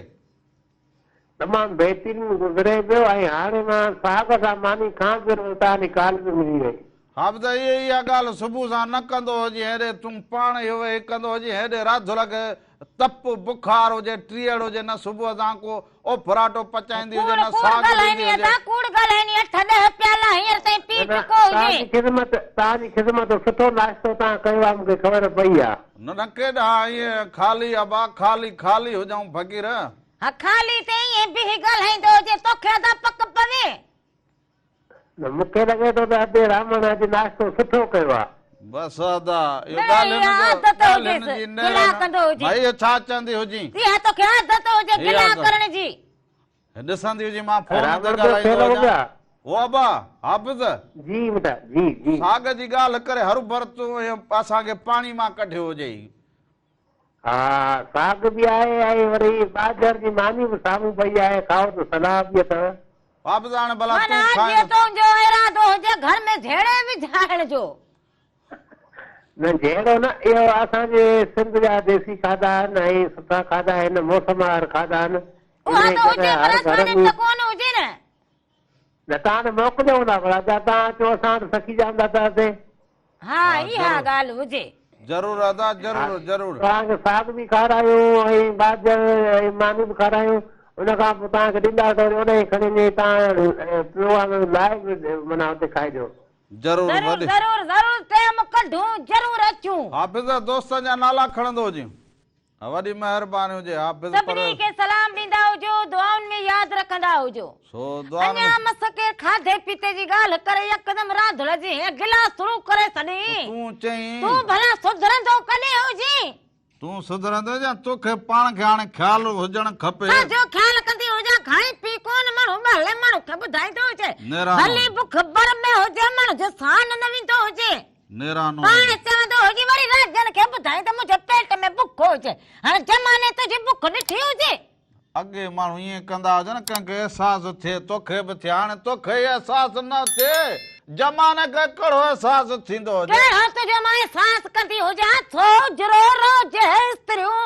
तमामु बहितरीन गुज़रे पियो ऐं हाणे मां साग सां मानी खां पियो तव्हांजी कॉल बि मिली वई
हाफिज़ इहा ॻाल्हि सुबुह सां न कंदो हुजे हेॾे तूं पाण ई उहे कंदो हुजे हेॾे राति लॻे तप बुखार हुजे टीअड़ हुजे न सुबुह सां को ओ पराठो पचाईंदी हुजे न साग ॾींदी हुजे
कूड़ ॻाल्हाइणी 8-10 प्याला हींअर ताईं पी चुको हुजे
तव्हांजी ख़िदमत सुठो नाश्तो तव्हां कयो आहे मूंखे ख़बर पई आहे
न केॾा ईअं ख़ाली अबा ख़ाली ख़ाली हुजऊं फ़क़ीर
हा ख़ाली ते ईअं बि ॻाल्हाईंदो हुजे तोखे अदा पक पवे
मूंखे लॻे थो त अॼु रामन अॼु नाश्तो सुठो कयो आहे
बस अदा इहो
नहीं,
ॻाल्हि
आदत हुजेसि, गिला कंदो हुजे।
भाई इहो छा चवंदी हुजी
इहा तोखे आदत हुजे
इहा
गिला
आदत।
करण जी
ॾिसंदी हुजी मां फोन ते
रावण जो
ॻाल्हाईंदो
फेरो हो
हुजां।
गया?
ओ अबा हाफ़िज़
जी बेटा जी जी
साग जी ॻाल्हि करे हर भर तूं असांखे पाणी मां कढियो हुजे
हा साग बि आहे ऐं वरी बाजर जी मानी बि साम्हूं पई आहे खाओ त सलाह बि अथव
हाफ़िज़ हाणे भला
माना
तूं
जीअं
खाए
तुंहिंजो इरादो हुजे घर में झेड़े विझाइण जो
न जहिड़ो न इहो असांजे सिंध जा देसी खाधा आहिनि ऐं सुठा खाधा आहिनि मौसमवार खाधा आहिनि
उहा
इन
त हुजे
करे
पर
हर घर
असां
में
त कोन हुजे न
न तव्हां त मोकिलियो हूंदा भला छा तव्हां अचो असां वटि सखी जाम दादासीं
हा इहा ॻाल्हि हुजे
ज़रूर अदा ज़रूर ज़रूर
तव्हांखे साग बि खारायूं ऐं बाजर ऐं मानी बि खारायूं उन खां पोइ तव्हांखे ॾींदा त वरी उन खणी वञी तव्हां पियो लाइ बि माना हुते खाइजो
ज़रूर
ज़रूर
वॾी
ज़रूर ज़रूर टाइम कढूं ज़रूर अचूं
हाफ़िज़ दोस्तनि जा नाला खणंदो हुजे वॾी महिरबानी हुजे हाफ़िज़ पर
सभिनी खे सलाम ॾींदा हुजो दुआउनि में यादि रखंदा हुजो
सो दुआ में
अञा मस के खाधे पीते जी ॻाल्हि करे यकदमि राधड़ जी गिलास शुरू करे छॾी
तूं चईं
तूं भला सुधरंदो कॾहिं हुजी
तूं सुधरंदे या तोखे पाण खे हाणे ख़्यालु हुजणु खपे
जो ख्याल कंदी हुजां खाई पी कोन माण्हू ॿाहिरि माण्हू खे ॿुधाईंदो हुजे
निरानो।
भली बुख बर में हुजे माण्हू जो साह न वेंदो हुजे
नेरानो
पाण चवंदो हुजे वरी राजन खे ॿुधाई त मुंहिंजे पेट में बुख हुजे हाणे ज़माने तुंहिंजी बुख ॾिठी हुजे
अॻे माण्हू ईअं कंदा हुजनि कंहिंखे अहसासु थिए तोखे बि थिए हाणे तोखे अहसासु न थिए ज़माने खे कहिड़ो अहसासु थींदो हुजे
कहिड़ो तुंहिंजो मां एहसास कंदी हुजां छो जरो रोज़ स्त्रियूं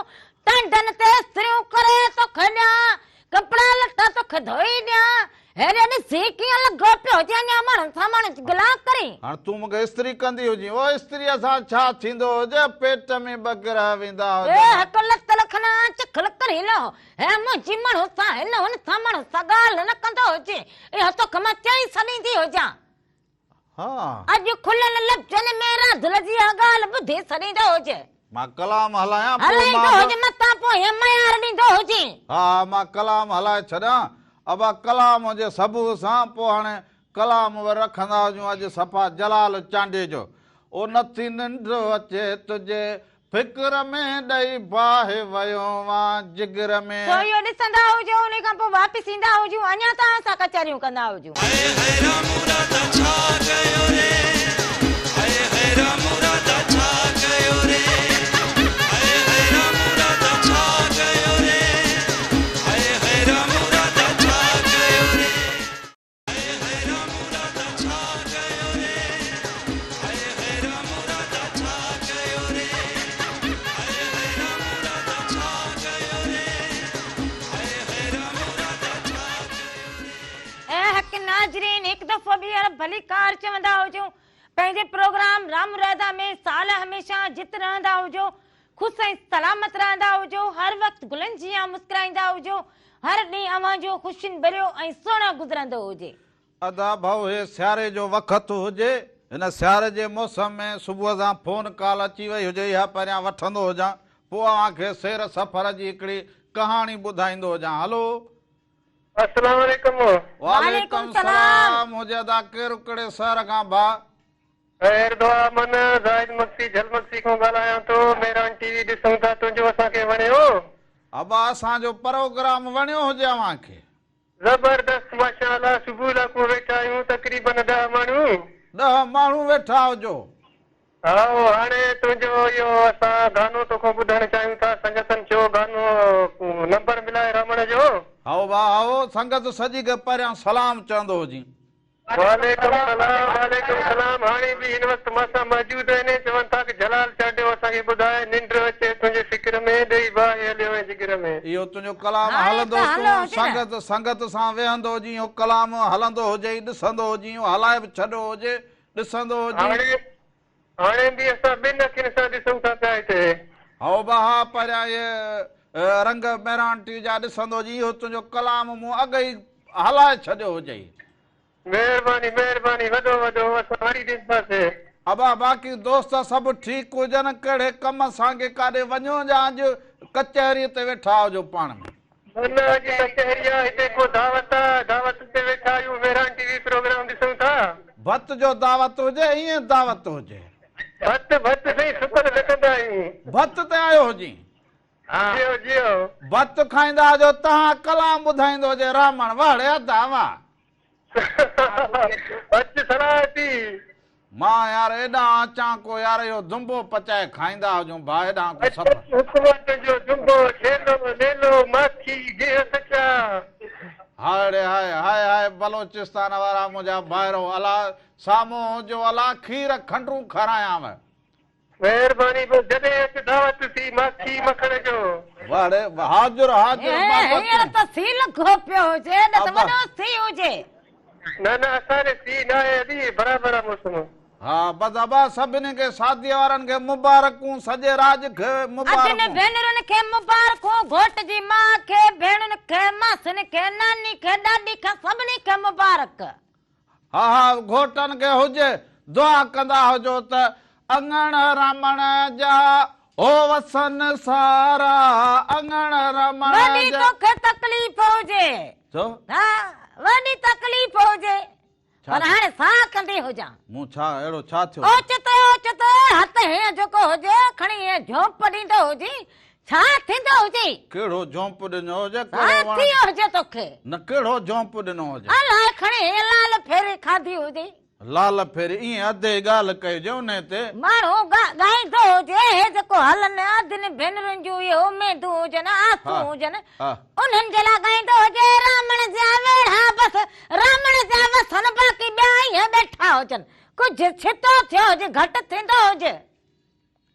टंडन ते स्त्रियूं करे तोखे ॾियां कपिड़ा लटा तोखे धोई ॾियां हेॾे ॾिसी कीअं लॻो पियो हुजे अञा माण्हुनि सां माण्हू गिला करी
हाणे तूं मूंखे इस्त्री कंदी हुजी ओ इस्त्रीअ सां छा थींदो हुजे पेट में बगिरा वेंदा
ए
हुजनि
हक लत लखना चखल करी लो हे मुंहिंजी माण्हू सां हिन हुन सां माण्हू सां ॻाल्हि न कंदो हुजे इहो तोखे मां चई छॾींदी हुजां
हा
अॼु खुलियल लफ़्ज़नि में राधल जी इहा ॻाल्हि ॿुधी छॾींदो हुजे
मां कलाम हलायां पोइ
हलाईंदो
मां
हुजे मथां पोइ मयार ॾींदो हुजे
हा मां कलाम हलाए छॾां अबा कलाम जे सबूह सां पोइ हाणे कलाम वरी रखंदा हुजूं अॼु सफ़ा जलाल चांडे जो ओ नथी निंड अचे तुंहिंजे फिक्र में ॾेई बाहि वियो मां जिगर में
तो इहो ॾिसंदा हुजो उन खां पोइ वापसि ईंदा हुजूं अञा त असां कचहरियूं कंदा हुजूं नाज़रीन हिकु दफ़ो ॿीहर भली कार चवंदा हुजूं पंहिंजे प्रोग्राम राम राधा में साल हमेशा जित रहंदा हुजो ख़ुशि ऐं सलामत रहंदा हुजो हर वक़्तु गुलनि जीअं मुस्कुराईंदा हुजो हर ॾींहुं अव्हांजो ख़ुशियुनि भरियो ऐं सुहिणो गुज़रंदो हुजे
अदा भाऊ हे सियारे जो वक़्तु हुजे हिन सियारे जे मौसम में सुबुह सां फोन कॉल अची वई हुजे या पहिरियां वठंदो हुजां पोइ अव्हांखे सैर सफ़र जी हिकिड़ी कहाणी ॿुधाईंदो हुजां हलो
अस्सलाम वालेकुम
वालेकुम सलाम हुजे अदा केरु कहिड़े शहर खां भाउ
ख़ैर दुआ मन ज़ाहिद मक्सी झल मक्सी खां ॻाल्हायां थो मेरान टीवी ॾिसूं था तुंहिंजो असांखे वणियो
अबा असांजो प्रोग्राम वणियो हुजे अव्हांखे
ज़बरदस्त माशाअल्लाह सुबुह लाको वेठा आहियूं तक़रीबन 10 माण्हू
10 माण्हू वेठा हुजो
हा हाणे तुंहिंजो इहो असां गानो तोखां ॿुधणु चाहियूं था संगतनि जो बानो नंबर मिलाए रमण जो।
आओ बा आओ, संगत सजी के परियां सलाम चवंदो जी।
वालेकुम सलाम। हाणे भी इन वक्त मासा मौजूद आहिनि, चवनि था कि जलाल चाडियो असांखे ॿुधाए, निंड अचे तुंहिंजे फिक्र में, ॾेई बाहि हलियो ऐं जिगर में।
इहो तुंहिंजो कलाम
हाणे
हलंदो,
त हलो
तूं
हुजे न।
संगत सां वेहंदो जी, इहो कलाम हलंदो हुजे, ॾिसंदो हुजे, हलाए बि छॾियो हुजे, ॾिसंदो हुजे।
हाणे बि असां ॿिनि अखियुनि सां ॾिसूं था पिया हिते।
आओ बहा परियां ये रंग मेरांटी जा ॾिसंदो जी, इहो तुंहिंजो कलाम मूं अॻ ई हलाए छॾियो हुजे।
महिरबानी महिरबानी, वॾो वॾो, असां वरी ॾिसंदासीं।
अबा बाक़ी दोस्त सभु ठीकु हुजनि, कहिड़े कम सां काॾे वञो या अॼु कचहरीअ ते वेठा हुजो पाण में?
न अॼु कचहरी आहे, हिते को दावत आहे, दावत ते वेठा आहियूं, मेहरान टीवी प्रोग्राम ॾिसूं था।
भत जो दावत हुजे, ईअं दावत हुजे?
भत भत साईं, शुक्र लिखंदा आहियूं।
भत ते आयो हुजे?
जियो जियो।
भत खाईंदा हुजो, तव्हां कलाम ॿुधाईंदो हुजे रामण वाड़े दावा।
अच सलाहती
मां यार एॾां अचां को यार इहो दुंबो पचाए खाईंदा हुजूं भाउ, एॾां को सफ़र।
हुकूमत जो जुंबो छेलो नेलो माखी गिह सचा।
हाय हाय हाय हाय, बलोचिस्तान वारा मुंहिंजा भाइरो, अला साम्हूं जो अला खीर खंडरू खारायांव।
महिरबानी, जॾहिं अच दावत थी माखी मखण जो।
वाड़े हाज़ुर हाज़ुर
हींअर त सी लॻो पियो हुजे, न त वॾो सी हुजे।
न न असांजे सी न आहे, अॼु बराबरि आहे मौसम।
हा बस अबा, सभिनी खे शादी वारनि खे मुबारकूं, सॼे राज खे मुबारकूं।
अजन भेनरुनि खे मुबारकूं, घोट जी मां खे, भेणुनि खे, मासुनि खे, नानी खे, ॾाॾी खे, सभिनी खे मुबारक।
हा हा, घोटनि खे हुजे, दुआ कंदा हुजो त अंगण रमण जा ओ वसन सारा, अंगण रमण
वॾी
जा।
तोखे तकलीफ़ हुजे,
छो?
हा वॾी तकलीफ़ हुजे, पर हाणे साह कंदी हुजां।
मूं छा अहिड़ो छा थियो?
ओचितो हथ हीअं जेको हुजे खणी हीअं झोंप ॾींदो हुजे, छा थींदो हुजे?
कहिड़ो झोंप ॾिनो हुजे?
छा थियो हुजे तोखे?
न कहिड़ो झोंप ॾिनो हुजे?
अलाए खणी हीअं लाल फेरी खाधी हुजे।
लाल फेरी ईअं अधे ॻाल्हि कइजो उन ते।
माण्हू ॻाईंदो हुजे, हे जेको हलनि अधनि भेनरुनि जूं इहे उमेदूं हुजनि, आसूं हुजनि, उन्हनि जे लाइ ॻाईंदो हुजे, रामण जा वेड़ा बसि, रामण जा वसन, बाक़ी ॿिया ईअं वेठा हुजनि, कुझु छितो थियो हुजे, घटि थींदो हुजे।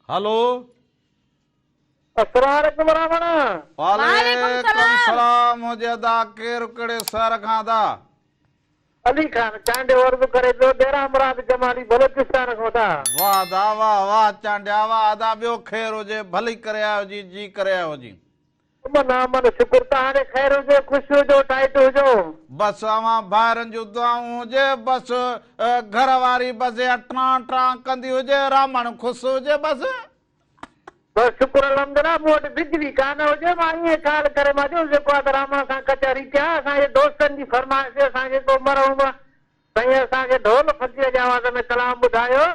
हलो
अस्सलाम वालेकुम रामण।
वालेकुम सलाम हुजे अदा, केरु कहिड़े शहर खां दा?
अली खान चांडे वर्द करे पियो, डेरा मुराद जमाली बलोचिस्तान खां था।
वाह दा वाह वाह चांडिया, वाह अदा, ॿियो ख़ैर हुजे, भली करे आयो जी करे आयो जी।
मन शुक्र, तव्हांखे ख़ैर हुजे, ख़ुशि हुजो, टाइट हुजो।
बसि अवां ॿाहिरनि जूं दुआऊं हुजे, बसि घर वारी बसि ट्रां ट्रां कंदी हुजे, रामण ख़ुशि हुजे, बसि
बसि शुक्र अलहमदुलिल्लाह। मूं वटि बिजली कान हुजे, मां ईअं ख़्यालु करे मां चयो जेको आहे त रामण सां कचहरी कयां। असांजे दोस्तनि जी फरमाइश, असांखे को मरहूम साईं असांखे ढोल फकीअ जे आवाज़ में कलाम ॿुधायो।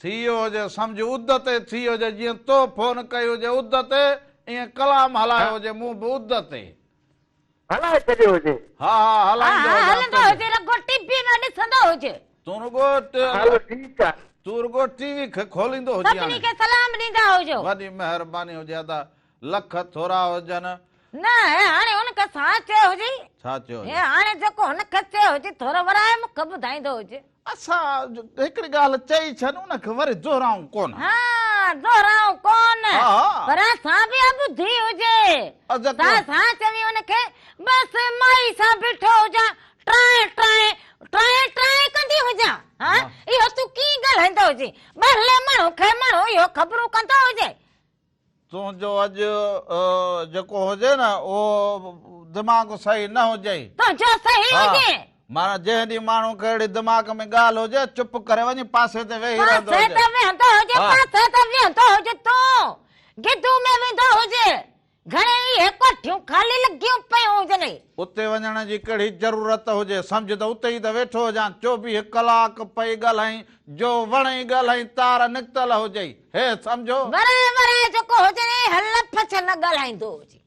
थी वियो हुजे सम्झ, उद ते थी हुजे, जीअं तो फोन कई हुजे उद ते, ईअं कलाम हलायो हुजे, मूं बि उद ते
हलाए छॾियो हुजे।
हा हा
हलंदो हुजे, रुॻो टीवी में ॾिसंदो हुजे।
तूं रुॻो टीवी खे खोलींदो हुजे,
सभिनी खे सलाम ॾींदा हुजो।
वॾी महिरबानी हुजे अदा, लख थोरा हुजनि।
न हाणे हुनखे छा चयो हुजे?
छा चयो?
हाणे जेको हुनखे चयो हुजे थोरो वराए मूंखे ॿुधाईंदो हुजे।
असां हिकिड़ी ॻाल्हि चई छॾ, उनखे वरी दोहराऊं कोन।
हा दोहराऊं कोन, पर असां बि ॿुधी हुजे। असां चवी हुनखे बसि माई सां बीठो हुजां, ट्राए ट्राए ट्राए ट्राए कंदी हुजां। हा इहो तूं कीअं ॻाल्हाईंदो हुजे? ॿाहिरले माण्हू खे माण्हू इहो ख़बरूं कंदो हुजे।
तुंहिंजो अॼु जेको हुजे न उहो दिमाग़ सही न हुजे।
तुंहिंजो सही हुजे,
माना जंहिं ॾींहुं माण्हू खे अहिड़ी दिमाग़ में ॻाल्हि हुजे, चुप करे वञी पासे ते वेही रहंदो हुजे।
पासे ते वेहंदो हुजे, तूं गिदू में वेंदो हुजे, घणे इहे कोठियूं ख़ाली लॻियूं पियूं हुजनि, उते
वञण जी कहिड़ी ज़रूरत हुजे? सम्झ त उते ई त वेठो हुजां, 24 कलाक पई ॻाल्हाई, जो वणे ॻाल्हाई, तार निकितल हुजे, हे सम्झो।
वराए वराए जेको हुजे लफ़ छा न ॻाल्हाईंदो हुजे,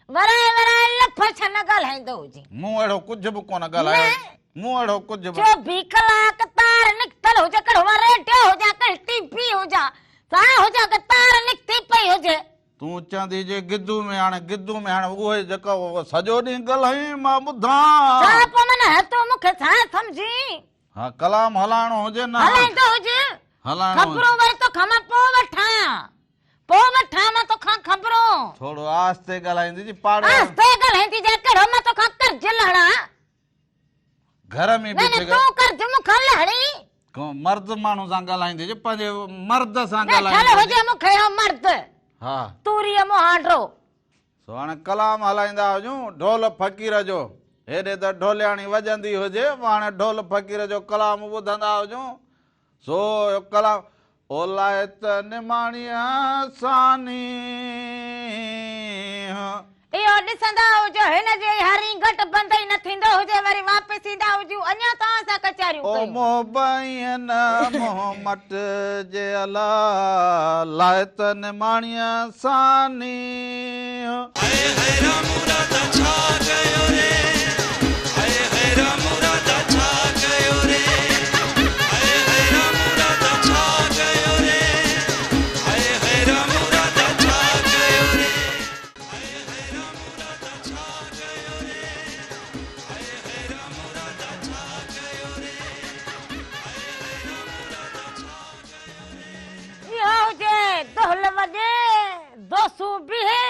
वराए वराए लफ़ छा न ॻाल्हाईंदो हुजे।
मूं अहिड़ो कुझु बि कोन ॻाल्हायो, मूं अहिड़ो कुझु बि।
24 कलाक तार निकितल हुजे, कहिड़ो रेडियो हुजे, कहिड़ी टीवी हुजे, सा हुजे कि तार निकिती पई हुजे।
तूं चवंदी जे गिद्दू में हाणे उहे जेका सॼो ॾींहुं ॻाल्हाई मां ॿुधां
छा पोइ मन हतो मूंखे छा सम्झी
हा कलाम हलाइणो हुजे न
हलाईंदो हुजे
हलाइणो
ख़बरूं वरी तो खमा पोइ वठां मां तोखां ख़बरूं
थोरो आस्ते ॻाल्हाईंदी जी पाड़े
आस्ते ॻाल्हाईंदी जे कहिड़ो मां तोखां कर्ज लहणा
घर में
न
बीठे
तूं कर्ज मूंखां लहणी
मर्द माण्हू सां ॻाल्हाईंदी जे पंहिंजे मर्द सां
न ठल
ॻाल्हाईंदी
हुजे मूंखे इहो मर्द
हा
तूरीअ मुहांडरो
सो हाणे कलाम हलाईंदा हुजूं ढोल फ़क़ीर जो हेॾे त ढोलियाणी वॼंदी हुजे हाणे ढोल फ़क़ीर जो कलाम ॿुधंदा हुजूं सो कलाम ओलाए त निमाणीअ सानी
इहो ॾिसंदा हुजो हिन जे हरी घटि बंदि न थींदो हुजे वरी वापसि ईंदा हुजूं अञा तव्हां सां कचारियूं
ओ
कयूं
मोहबैन मोहम्मद जे अला लाए त निमाणीअ सानी
इहो हुजे दोहल वॼे दोसू बिहे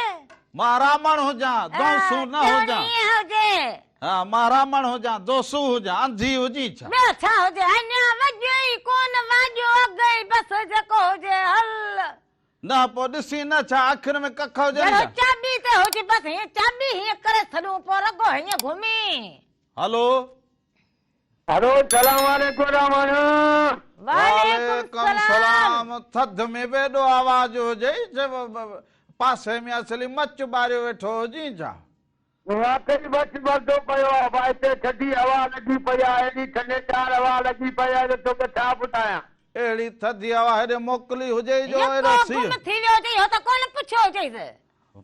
मां रामण हुजां दोसू न हुजां
हुजे
हा मां रामण हुजां दोसू हुजां अंधी हुजी छा
ॿियो छा हुजे अञा वॼो ई कोन वाॼो अॻई बसि जेको हुजे हल
न पोइ ॾिसी न छा अखियुनि में कख हुजे
जहिड़ो चाबी ते हुजे बसि हीअं चाबी हीअं करे छॾूं पोइ रगो हीअं घुमी
हलो
हेलो सलाम वालेकुम रामण
वालेकुम सलाम
थधि में बेॾो आवाज हुजे पासे में असली मच ॿारियो वेठो हुजी छा
वाकई बस बरदो पियो आहे भाई हिते थधी हवा लॻी पई आहे एॾी ठंडेदार हवा लॻी पई आहे त तोखे छा ॿुधायां
अहिड़ी थधी हवा हेॾे मोकिली हुजे जो
यको
एॾो
गुम
सीउ
थी वियो हुजे इहो त कोन पुछियो हुजेसि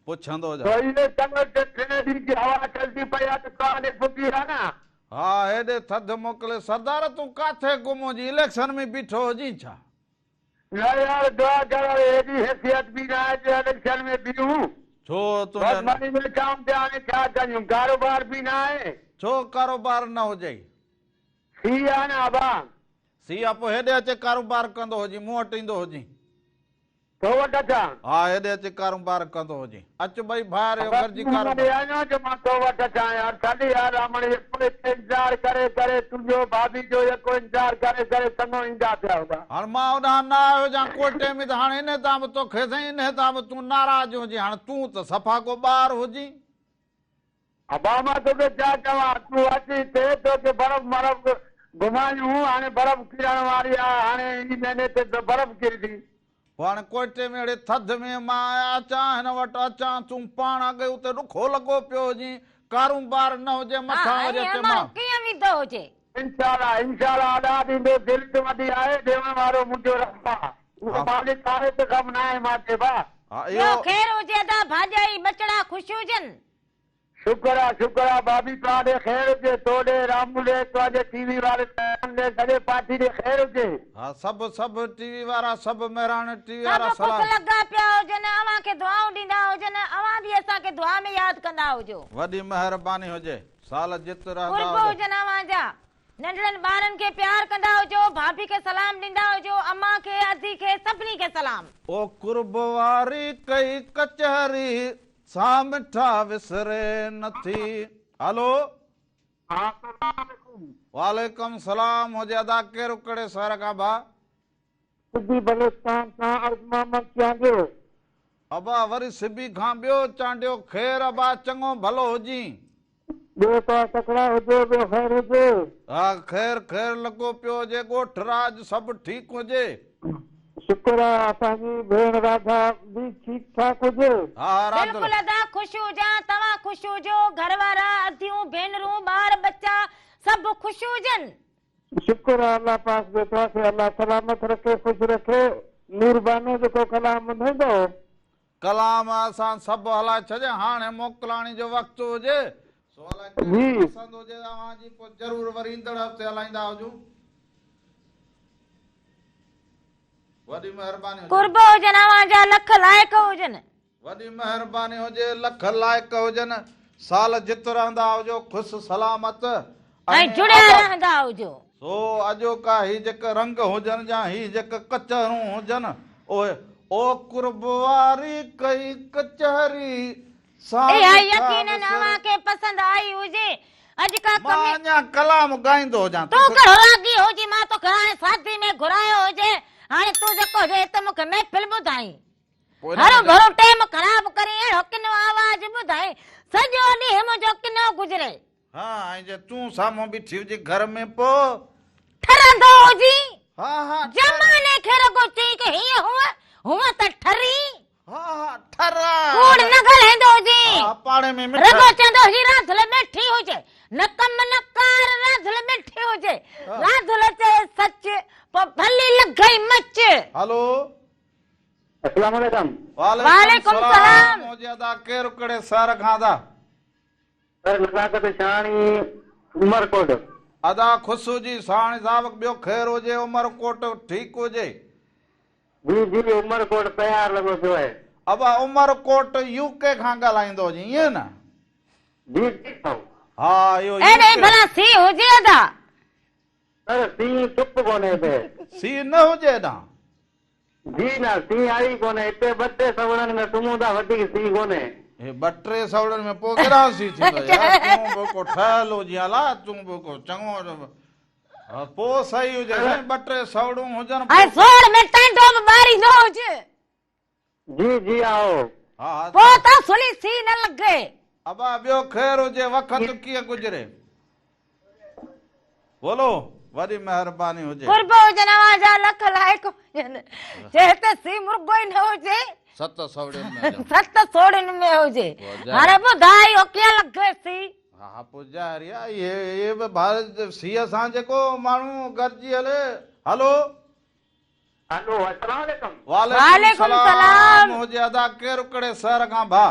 पुछंदो जा
वरी इहे चङो टे ॾींहं जी हवा चलदी पई आहे त काॾे फुकी आहे न
हा हेॾे थधि मोकिले सरदार तूं काथे गुम हुजी इलेक्शन में बीठो हुजी छा
न यार दुआ कर हेॾी हैसियत बि न आहे जो इलेक्शन में बीहूं
छो
बस मनी में जाम ते हाणे छा कयूं कारोबार बि न आहे
छो कारोबार न हुजे
थी आहे न अबा
सीउ पोइ हेॾे अचे कारोबार कंदो हुजी मूं वटि ईंदो हुजी
तो वटि अचां
हा हेॾे अचे कारोबार कंदो हुजी अच ॿई भाइर गॾिजी कारोबार
आयो जो मां तो वटि अचां यार छॾ यार रामण यको इंतज़ार करे करे तुंहिंजो भाभी जो यको इंतज़ार करे करे चङो ईंदा पिया हुआ
हाणे मां होॾां न आयो जां कोटे में त हाणे इन तां बि तोखे साईं इन तां बि तूं नाराज़ हुजी हाणे तूं त सफ़ा को ॿार हुजी
अबा मां तोखे छा चवां तूं अची हिते तोखे बर्फ़ मरफ़ घुमायूं हाणे बर्फ़ किरण वारी आहे हाणे इन महीने ते त बर्फ़ किरंदी
पोइ हाणे कोटे में अहिड़े थधि में मां अचां हिन वटि अचां तूं पाण अॻे उते ॾुखो लॻो पियो हुजी कारोबार न हुजे मथां वरी अचे मां
कीअं विधो हुजे
इंशाल्लाह अदा ॾींदो दिलि त वॾी आहे ॾियण वारो मुंहिंजो रब आहे उहो मालिक आहे त कमु न आहे मां चइबा
हा
ॿियो
इहो
ख़ैर हुजे अदा भाॼाई बचड़ा ख़ुशि हुजनि
शुक्र आहे भाभी तव्हांजे ख़ैर हुजे तोॾे रामू ॾे तुंहिंजे टीवी वारे सॼे पार्टी ॾे ख़ैर हुजे
हा सभु टीवी वारा सभु महिराण टीवी
सभु
वारा
ख़ुशि
सलाह
लॻा पिया हुजनि अव्हां खे दुआऊं ॾींदा हुजनि अव्हां बि असांखे दुआ में यादि कंदा हुजो
वॾी महिरबानी हुजे साल जित रहंदा
कुर्ब
हुजो
हुजनि अव्हां जा नंढड़नि ॿारनि खे प्यार कंदा हुजो भाभी खे सलाम ॾींदा हुजो अम्मा खे अदी खे सभिनी खे सलाम
ओ कुर्ब वारी कई कचहरी सा मिठा विसरे नथी हलो वालेकुम सलाम हुजे अदा कहिड़ो कहिड़े शहर खां भा अबा वरी सिबी खां ॿियो चांडियो ख़ैर अबा चङो भलो हुजी हा ख़ैर लॻो पियो हुजे ॻोठ राज सभु ठीकु हुजे
शुक्र आहे असांजी भेण राधा बि ठीकु ठाक हुजे
हा राधल
बिल्कुलु अदा ख़ुशि हुजां तव्हां ख़ुशि हुजो घर वारा अदियूं भेनरूं ॿार बच्चा सभु ख़ुशि हुजनि
शुक्र आहे अल्लाह पाक जो तव्हांखे अल्लाह सलामत रखे ख़ुशि रखे नूरबानो जेको कलाम ॿुधंदो
कलाम असां सभु हलाए छॾे हाणे मोकिलाणी जो वक़्तु हुजे सो हलाए पसंदि हुजे तव्हांजी पोइ ज़रूरु वरी ईंदड़ हफ़्ते हलाईंदा हुजूं वॾी महिरबानी
कुर्ब हुजनि अव्हां जा लख लाइक़ हुजनि
वॾी महिरबानी हुजे, लख लाइक हुजनि, साल जित रहंदा हुजो, ख़ुशि सलामत
ऐं जुड़िया रहंदा हुजो।
सो अॼो का ही जेके रंग हुजनि या ही जेके कचहरूं हुजनि, ओए ओ कुर्ब वारी कई कचहरी
यकीनन अवां खे पसंद आई हुजे। अॼु का
मां अञा कलाम गाईंदो हुजां।
तूं कहिड़ो रागी हुजी, मां तो हाणे शादी में घुरायो हुजे, हाणे तूं जेको हुजे त मूंखे महफ़िल ॿुधाई। हरो भरो टाइम ख़राब करे अहिड़ो किनो आवाज़ ॿुधाई, सॼो ॾींहुं मुंहिंजो किनो गुज़रे।
हा, ऐं जे तूं साम्हूं बीठी हुजे घर में पो
ठरंदो हुजी।
हा हा
जमाने खे रुगो चई के हीअं हूअं त ठरी।
हा ठरा
कूड़ न ॻाल्हाईंदो हुजी,
पाणे में
रुगो चवंदो हुजी रांधल वेठी हुजे, न कम न कार रांधल वेठी हुजे, रांधल चए सच पोइ भली लॻई मच।
हलो
अस्सलाम वालेकुम।
वालेकुम सलाम।
मुझे अदा केरु कड़े सर खां दा
सर नज़ाकत शानी उमरकोट।
अदा खुशू जी साणी साहब ॿियो ख़ैर हुजे, उमरकोट ठीक हुजे।
जी जी उमरकोट तयार लॻो पियो आहे।
अबा उमरकोट यूके खां ॻाल्हाईंदो जी, ईअं न?
जी जी
हा इहो
एॾे भला सी हुजे अदा।
सर सी चुप कोन्हे पे।
सी न हुजे ना?
जी न सी आई कोन्हे हिते, ॿ टे सवड़नि में सुम्हूं था, वधीक सी कोन्हे।
हे 2-3 सवड़नि में पोइ केॾा सी थींदो यार? तूं बि को ठहियल हुजे अला, तूं बि को चङो पोइ सही हुजे। 2-3 सवड़ूं हुजनि
ऐं सोड़ में टंडो बि ॿारींदो हुजे।
जी जी आओ।
हा
पोइ त सुली सी न लॻे।
अबा ॿियो ख़ैर हुजे, वक़्तु कीअं गुज़रे? बोलो, वॾी महिरबानी हुजे।
कुर्बो हुजनि, आवाज़ लख लाइक हुजनि, जे त सी मुर्गो ई न हुजे,
7 सवड़नि में
7 सोड़नि में हुजे। हाणे ॿुधाई हो कीअं लॻे सी?
हा पुजारिया ये बि भारत सीअ सां जेको माण्हू गॾिजी हले। हलो
हेलो अस्सलाम वालेकुम।
वालेकुम सलाम।
मुझे अदा केरु कड़े सर खां भा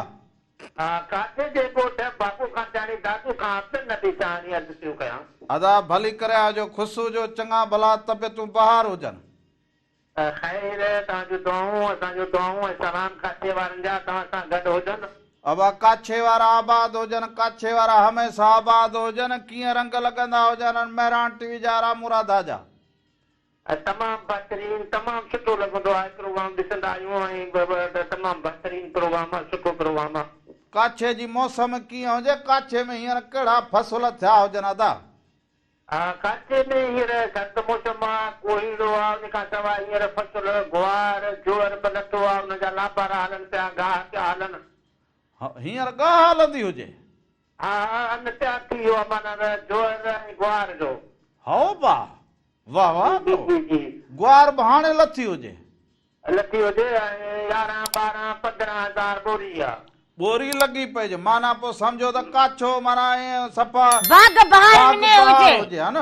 काथे जे कोट बापू खां चाणी दादू खां अत नथी चाणी अर्ज़ थियो कयां।
अदा भली करे आजो, खुशू जो चङा भला तबियतूं बहार हुजनि।
ख़ैर तव्हांजो दुआऊं, असांजो दुआऊं ऐं सलाम काथे वारनि जा तव्हां सां गॾु हुजनि।
अबा काछे वारा आबाद हुजनि, काछे वारा हमेशा आबाद हुजनि। कीअं रंग लॻंदा हुजनि मेहरान टीवी जा, रामूराधा जा?
तमामु बहितरीन, तमामु सुठो लॻंदो आहे। प्रोग्राम ॾिसंदा आहियूं ऐं तमामु बहितरीन प्रोग्राम आहे, सुठो प्रोग्राम आहे।
काछे जी मौसम कीअं हुजे? काछे में हींअर कहिड़ा फसल थिया हुजनि अदा?
काथे में हींअर सर्द मौसम आहे, कोहीड़ो आहे, उन खां सवाइ हींअर फसल गुआर जोर बि नथो आहे, हुनजा लापारा हलनि पिया, गाह पिया हलनि।
हींअर गाह हलंदी हुजे?
हा अन तयार थी वियो आहे, माना जोर ऐं गुआर जो।
हो बा वाह वाह।
जी जी जी
गुआर बि हाणे लथी हुजे?
लथी हुजे 11, 12, 15,000 बोरी आहे।
बोरी लॻी पइजे, माना पोइ सम्झो त काछो माना ईअं सफ़ा
बाग बहार में हुजे।
हा न?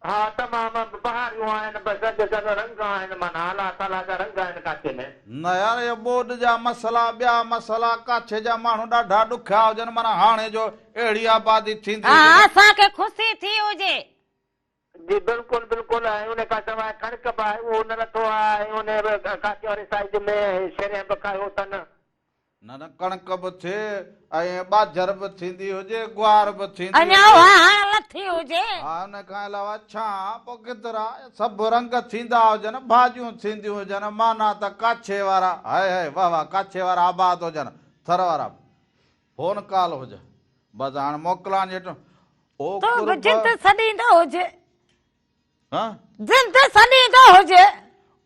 हा तमामु बहारियूं आहिनि, बसि रंग आहिनि, माना अलाह ताला जा रंग आहिनि काथे में।
न यार इहो बोड जा मसला, ॿिया मसला, काछे जा माण्हू ॾाढा ॾुखिया हुजनि, माना हाणे जो अहिड़ी आबादी थींदी।
हा असांखे ख़ुशी थी हुजे।
जी बिल्कुलु बिल्कुलु। ऐं उन खां सवाइ कणिक बि आहे, उहो न नथो आहे, ऐं उन काथे वारी साइड में शरे बि कयो अथनि।
न कणिक बि थिए ऐं ॿाझर बि थींदी हुजे, गुआर बि थींदी
अञा लथी हुजे।
हा उन खां अलावा छा पोइ गिदरा सभु रंग थींदा हुजनि, भाॼियूं थींदियूं हुजनि, माना त काछे वारा हाय हाय वाह वाह, काछे वारा आबाद हुजनि, थर वारा फोन कॉल हुजे। बसि हाणे मोकिलां जेठो ओ
जिंद सॾींदो हुजे।
हाँ
जिंद सॾींदो हुजे।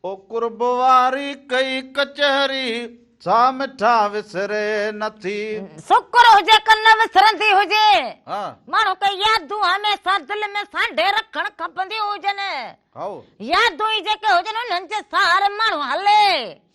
ओ कुर्ब वारी कई कचहरी सा मिठा विसरे नथी।
शुक्र हुजे कन विसरंदी हुजे।
हाँ
माण्हू खे यादूं हमेशा दिलि में सांढे रखण खपंदियूं हुजनि।
हाओ
यादूं ई जेके हुजनि उन्हनि जे सहारे माण्हू हले।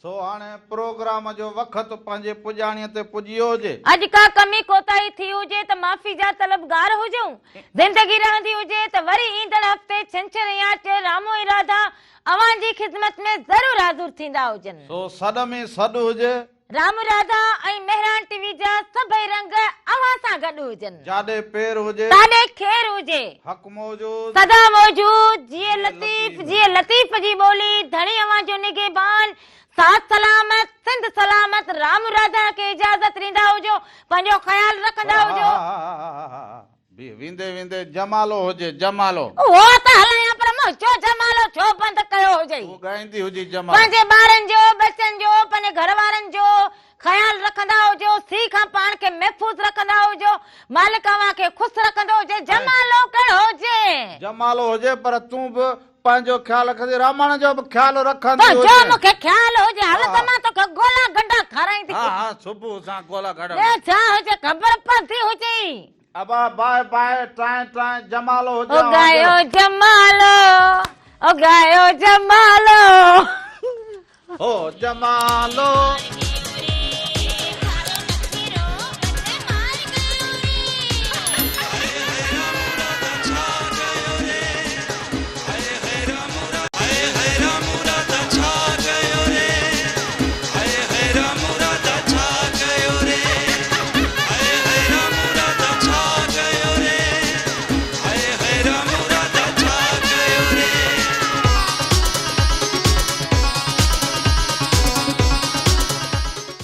सो हाणे प्रोग्राम जो वक़्तु पंहिंजे पुॼाणीअ ते पुॼियो हुजे।
अॼु का कमी कोताही थी हुजे त माफ़ी जा तलबगार हुजूं। ज़िंदगी रहंदी हुजे त वरी ईंदड़ हफ़्ते छंछर या रामो इरादा अवां जी ख़िदमत में ज़रूर हाज़िर थींदा हुजनि।
सो सॾ में सॾ हुजे।
राम राधा ऐं मेहरान टीवी जा सभई रंग अवां सां गॾु हुजनि।
जाॾे पेर हुजे
ताॾे खेर हुजे।
हक़ मौजूद
सदा मौजूद। जिए लतीफ़ जी ॿोली धणी अवां जो निगहबान साथ सलामत सिंध सलामत राम राधा के इजाजत ॾींदा हुजो पंहिंजो ख्याल रखंदा हुजो
विंदे विंदे जमालो हुजे जमालो
उहो त हलायां पर मां छो जमालो छो बंदि कयो हुजे
तूं ॻाईंदी हुजी जमालो
पंहिंजे ॿारनि जो बचनि जो पंहिंजे घर वारनि जो ख्याल रखंदा हुजो सी खां पाण खे महफ़ूज़ रखंदा हुजो मालिक अव्हां खे ख़ुशि रखंदो हुजे जमालो कहिड़ो हुजे
जमालो हुजे पर तूं बि पंहिंजो ख्याल रखंदी रामण जो बि ख्याल रखंदी
जो मूंखे ख्याल हुजे हल त मां तोखे गोला गंढा खाराईंदी
हाँ सुबुह सां गोला गॾ
छा हुजे ख़बर पवंदी हुजे
अबा बाय बाय टाइ टाइ जमालो हुजे
ओ गायो जमालो
हो जमालो